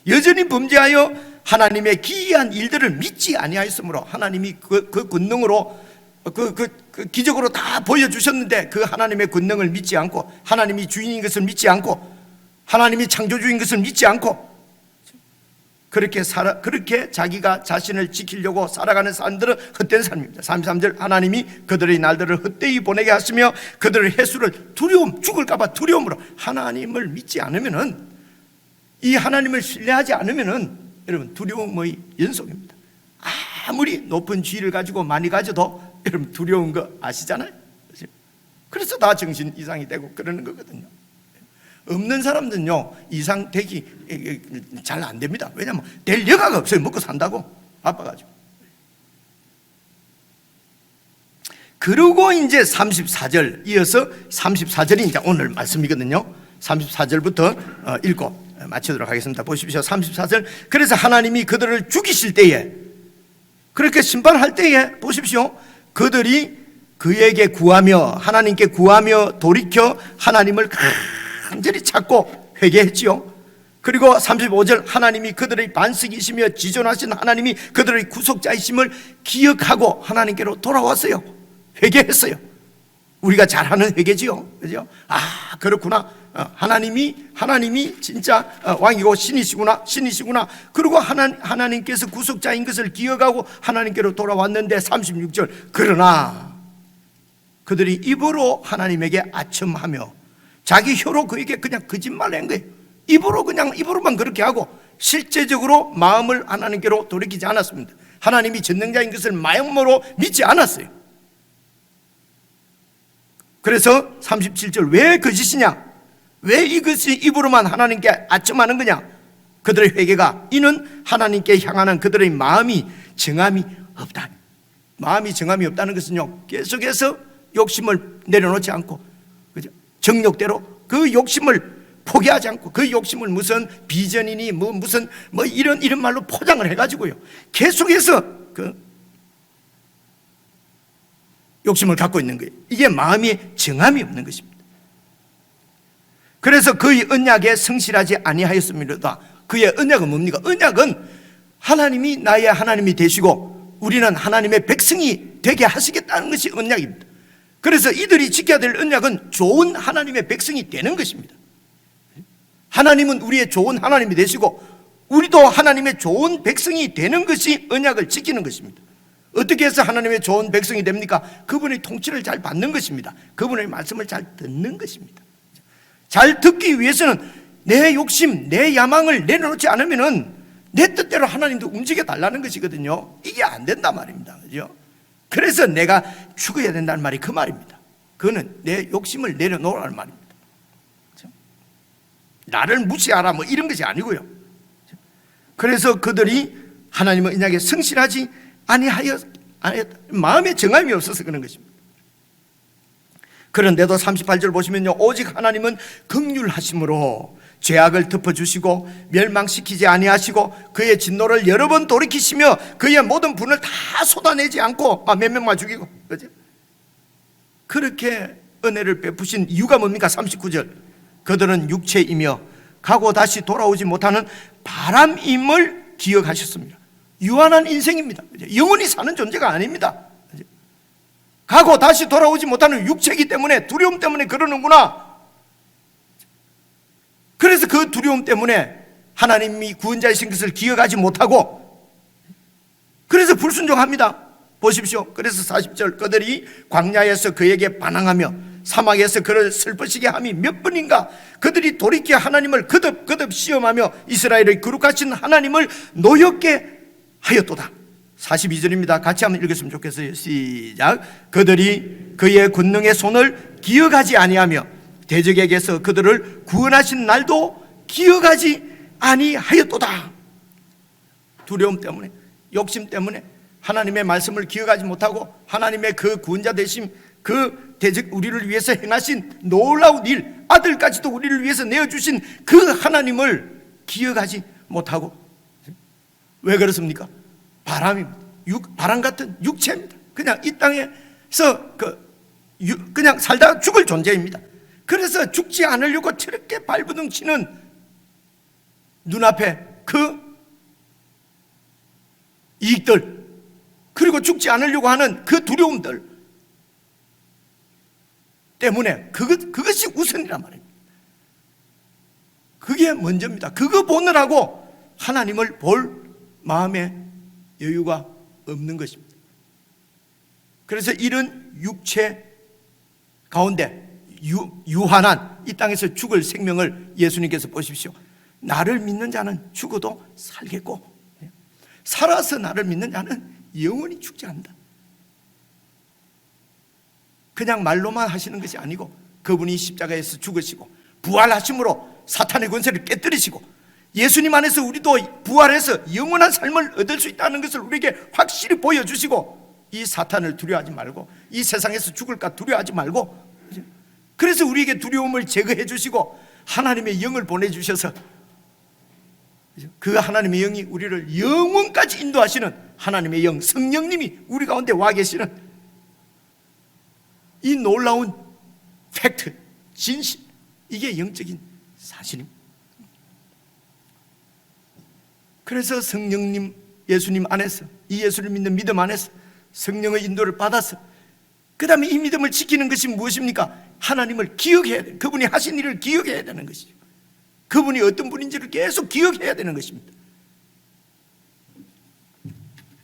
여전히 범죄하여 하나님의 기이한 일들을 믿지 아니하였으므로, 하나님이 그 권능으로 그 기적으로 다 보여주셨는데 그 하나님의 권능을 믿지 않고, 하나님이 주인인 것을 믿지 않고, 하나님이 창조주인 것을 믿지 않고, 그렇게 자기가 자신을 지키려고 살아가는 사람들은 헛된 삶입니다. 33절. 하나님이 그들의 날들을 헛되이 보내게 하시며 그들의 해수를 죽을까봐 두려움으로, 하나님을 믿지 않으면은, 이 하나님을 신뢰하지 않으면은 여러분 두려움의 연속입니다. 아무리 높은 지위를 가지고 많이 가져도 여러분 두려운 거 아시잖아요. 그래서 다 정신 이상이 되고 그러는 거거든요. 없는 사람들은요 이상 되기 잘 안 됩니다. 왜냐하면 될 여가가 없어요. 먹고 산다고 바빠가지고. 그리고 이제 34절 이어서 34절이 이제 오늘 말씀이거든요. 34절부터 읽고 마치도록 하겠습니다. 보십시오. 34절. 그래서 하나님이 그들을 죽이실 때에, 그렇게 심판할 때에 보십시오, 그들이 그에게 구하며, 하나님께 구하며 돌이켜 하나님을 간절히 찾고 회개했지요. 그리고 35절. 하나님이 그들의 반석이시며 지존하신 하나님이 그들의 구속자이심을 기억하고 하나님께로 돌아왔어요. 회개했어요. 우리가 잘하는 회개지요, 그죠? 그렇구나. 하나님이 진짜 왕이고 신이시구나. 그리고 하나님께서 구속자인 것을 기억하고 하나님께로 돌아왔는데, 36절. 그러나 그들이 입으로 하나님에게 아첨하며 자기 혀로 그에게 그냥 거짓말을 한 거예요. 입으로만 그렇게 하고 실제적으로 마음을 하나님께로 돌이키지 않았습니다. 하나님이 전능자인 것을 마음으로 믿지 않았어요. 그래서 37절. 왜 거짓이냐? 왜 이것이 입으로만 하나님께 아첨하는 거냐? 그들의 회개가, 이는 하나님께 향하는 그들의 마음이 정함이 없다. 마음이 정함이 없다는 것은요, 계속해서 욕심을 내려놓지 않고, 그죠? 정욕대로 그 욕심을 포기하지 않고, 그 욕심을 무슨 비전이니 무슨 이런 말로 포장을 해가지고요, 계속해서 그 욕심을 갖고 있는 거예요. 이게 마음이 정함이 없는 것입니다. 그래서 그의 언약에 성실하지 아니하였습니다. 그의 언약은 뭡니까? 언약은 하나님이 나의 하나님이 되시고 우리는 하나님의 백성이 되게 하시겠다는 것이 언약입니다. 그래서 이들이 지켜야 될 언약은 좋은 하나님의 백성이 되는 것입니다. 하나님은 우리의 좋은 하나님이 되시고 우리도 하나님의 좋은 백성이 되는 것이 언약을 지키는 것입니다. 어떻게 해서 하나님의 좋은 백성이 됩니까? 그분의 통치를 잘 받는 것입니다. 그분의 말씀을 잘 듣는 것입니다. 잘 듣기 위해서는 내 욕심, 내 야망을 내려놓지 않으면은 내 뜻대로 하나님도 움직여 달라는 것이거든요. 이게 안 된단 말입니다. 그죠? 그래서 내가 죽어야 된다는 말이 그 말입니다. 그거는 내 욕심을 내려놓으라는 말입니다. 그죠? 나를 무시하라 뭐 이런 것이 아니고요. 그래서 그들이 하나님의 언약에 성실하지 아니하였 마음에 정함이 없어서 그런 것입니다. 그런데도 38절 보시면요, 오직 하나님은 긍휼하심으로 죄악을 덮어주시고 멸망시키지 아니하시고 그의 진노를 여러 번 돌이키시며 그의 모든 분을 다 쏟아내지 않고 몇 명만 죽이고, 그죠? 그렇게 은혜를 베푸신 이유가 뭡니까? 39절, 그들은 육체이며 가고 다시 돌아오지 못하는 바람임을 기억하셨습니다. 유한한 인생입니다. 영원히 사는 존재가 아닙니다. 가고 다시 돌아오지 못하는 육체이기 때문에, 두려움 때문에 그러는구나. 그래서 그 두려움 때문에 하나님이 구원자이신 것을 기억하지 못하고, 그래서 불순종합니다. 보십시오. 그래서 40절, 그들이 광야에서 그에게 반항하며 사막에서 그를 슬퍼시게 함이 몇 번인가. 그들이 돌이켜 하나님을 거듭 시험하며 이스라엘의 거룩하신 하나님을 노엽게 하였도다. 42절입니다. 같이 한번 읽었으면 좋겠어요. 시작. 그들이 그의 권능의 손을 기억하지 아니하며 대적에게서 그들을 구원하신 날도 기억하지 아니하였도다. 두려움 때문에, 욕심 때문에 하나님의 말씀을 기억하지 못하고 하나님의 그 구원자 되심, 그 대적 우리를 위해서 행하신 놀라운 일, 아들까지도 우리를 위해서 내어주신 그 하나님을 기억하지 못하고, 왜 그렇습니까? 바람입니다. 바람 같은 육체입니다. 그냥 이 땅에서 그냥 살다가 죽을 존재입니다. 그래서 죽지 않으려고 저렇게 발버둥 치는 눈앞에 그 이익들, 그리고 죽지 않으려고 하는 그 두려움들 때문에 그것이 우선이란 말입니다. 그게 먼저입니다. 그거 보느라고 하나님을 볼 마음에 여유가 없는 것입니다. 그래서 이런 육체 가운데 유한한 이 땅에서 죽을 생명을 예수님께서 보십시오. 나를 믿는 자는 죽어도 살겠고 살아서 나를 믿는 자는 영원히 죽지 않는다. 그냥 말로만 하시는 것이 아니고 그분이 십자가에서 죽으시고 부활하심으로 사탄의 권세를 깨뜨리시고 예수님 안에서 우리도 부활해서 영원한 삶을 얻을 수 있다는 것을 우리에게 확실히 보여주시고, 이 사탄을 두려워하지 말고 이 세상에서 죽을까 두려워하지 말고, 그래서 우리에게 두려움을 제거해 주시고 하나님의 영을 보내주셔서 그 하나님의 영이 우리를 영원까지 인도하시는 하나님의 영, 성령님이 우리 가운데 와 계시는 이 놀라운 팩트, 진실, 이게 영적인 사실입니다. 그래서 성령님, 예수님 안에서, 이 예수를 믿는 믿음 안에서 성령의 인도를 받아서 그 다음에 이 믿음을 지키는 것이 무엇입니까? 하나님을 기억해야 돼요. 그분이 하신 일을 기억해야 되는 것이죠. 그분이 어떤 분인지를 계속 기억해야 되는 것입니다.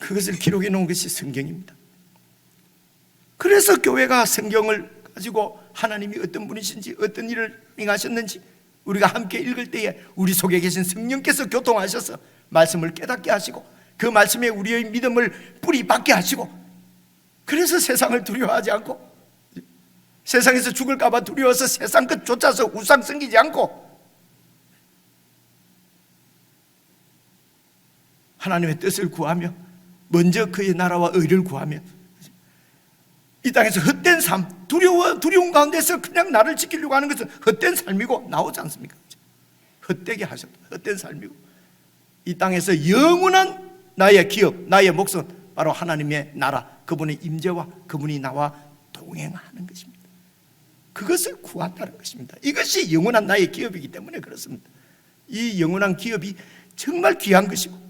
그것을 기록해 놓은 것이 성경입니다. 그래서 교회가 성경을 가지고 하나님이 어떤 분이신지, 어떤 일을 행하셨는지 우리가 함께 읽을 때에 우리 속에 계신 성령께서 교통하셔서 말씀을 깨닫게 하시고 그 말씀에 우리의 믿음을 뿌리 박게 하시고, 그래서 세상을 두려워하지 않고 세상에서 죽을까 봐 두려워서 세상 것 쫓아서 우상 섬기지 않고 하나님의 뜻을 구하며 먼저 그의 나라와 의를 구하며 이 땅에서 헛된 삶, 두려운 가운데서 그냥 나를 지키려고 하는 것은 헛된 삶이고 나오지 않습니까? 헛되게 하셨다. 헛된 삶이고 이 땅에서 영원한 나의 기업, 나의 목숨, 바로 하나님의 나라, 그분의 임재와 그분이 나와 동행하는 것입니다. 그것을 구한다는 것입니다. 이것이 영원한 나의 기업이기 때문에 그렇습니다. 이 영원한 기업이 정말 귀한 것이고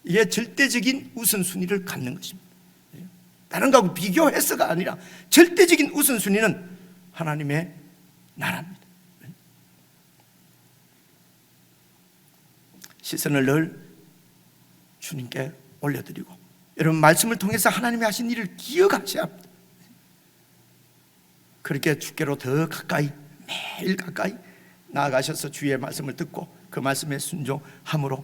이게 절대적인 우선순위를 갖는 것입니다. 다른 거하고 비교해서가 아니라 절대적인 우선순위는 하나님의 나라입니다. 시선을 늘 주님께 올려드리고, 여러분 말씀을 통해서 하나님이 하신 일을 기억하셔야 합니다. 그렇게 주께로 더 가까이, 매일 가까이 나아가셔서 주의 말씀을 듣고 그 말씀에 순종함으로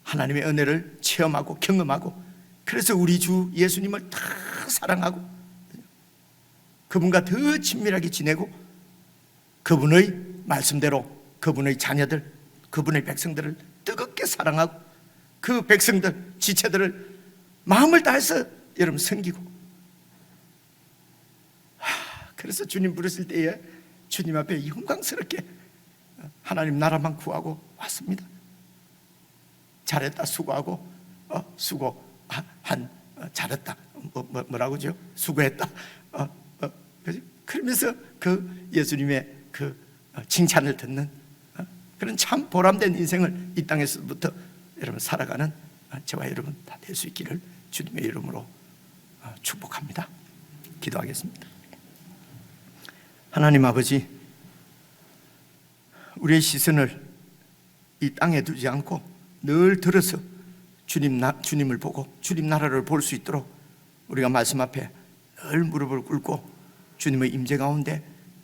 하나님의 은혜를 체험하고 경험하고, 그래서 우리 주 예수님을 다 사랑하고 그분과 더 친밀하게 지내고 그분의 말씀대로 그분의 자녀들, 그분의 백성들을 뜨겁게 사랑하고 그 백성들, 지체들을 마음을 다해서 여러분 섬기고, 그래서 주님 부르실 때에 주님 앞에 영광스럽게 하나님 나라만 구하고 왔습니다. 잘했다 수고하고 잘했다 뭐라고죠? 수고했다 그러면서 그 예수님의 그 칭찬을 듣는 그런 참 보람된 인생을 이 땅에서부터 여러분 살아가는 저와 여러분 다 될 수 있기를 주님의 이름으로 축복합니다. 기도하겠습니다. 하나님 아버지, 우리의 시선을 이 땅에 두지 않고 늘 들어서 주님을 보고 주님 나라를 볼 수 있도록 우리가 말씀 앞에 늘 무릎을 꿇고 주님의 임재 가운데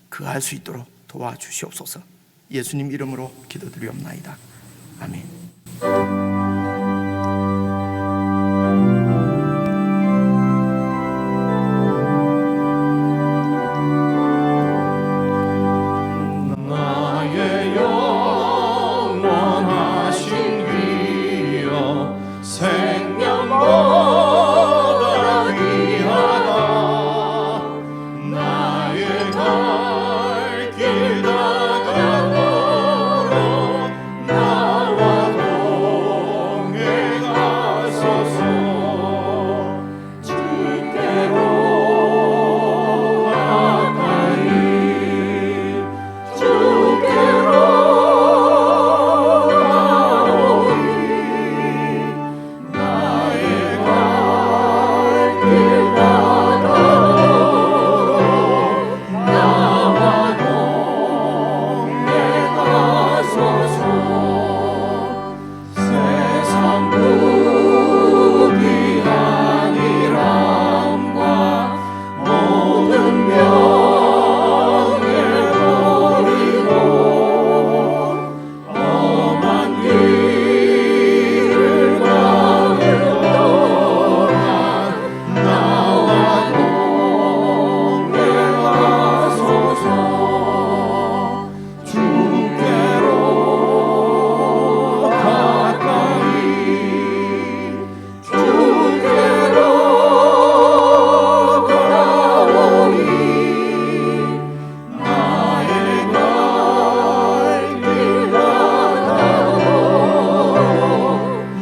거할 수 있도록 도와주시옵소서. 예수님 이름으로 기도드리옵나이다. 아멘. 나의 영원하신 귀여 생명보다 귀하다. 나의 갈 길 다가도록 나와 동행 하소서. 주께로 가까이 주께로 가오니 나의 갈 길 다가도록 나와 동행하소서. 세상 부귀한 이람과 모든 명예 버리고 험한 길을 가는 동안 나와 동행하소서. 주께로 가까이 주께로 가오니 나의 갈 길 다가도록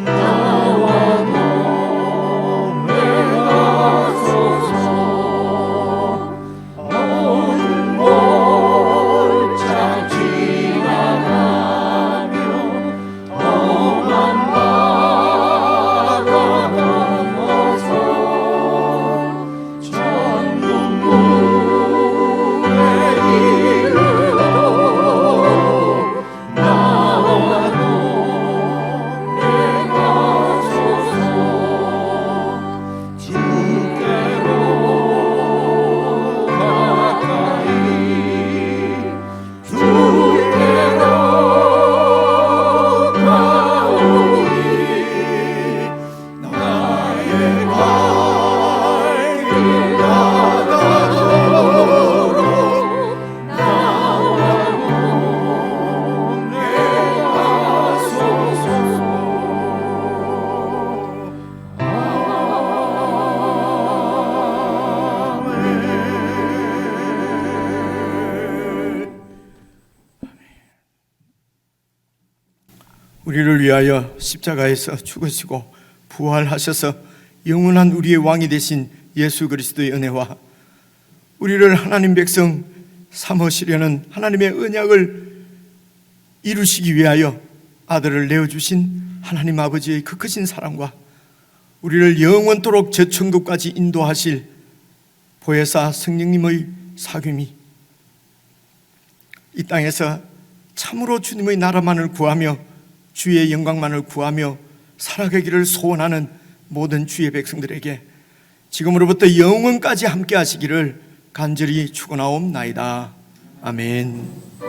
나와 동행하소서. 모든 몰창 지나가며 험한 바다 건너서 천국문에 이르도록 나와 동행하소서. 주께로 가까이 주께로 가오니 나의 갈 길 다가도록 나와 동행하소서. 우리를 위하여 십자가에서 죽으시고 부활하셔서 영원한 우리의 왕이 되신 예수 그리스도의 은혜와 우리를 하나님 백성 삼으시려는 하나님의 언약을 이루시기 위하여 아들을 내어주신 하나님 아버지의 그 크신 사랑과 우리를 영원토록 저 천국까지 인도하실 보혜사 성령님의 사귐이 이 땅에서 참으로 주님의 나라만을 구하며 주의 영광만을 구하며 살아가기를 소원하는 모든 주의 백성들에게 지금으로부터 영원까지 함께 하시기를 간절히 축원하옵나이다. 아멘.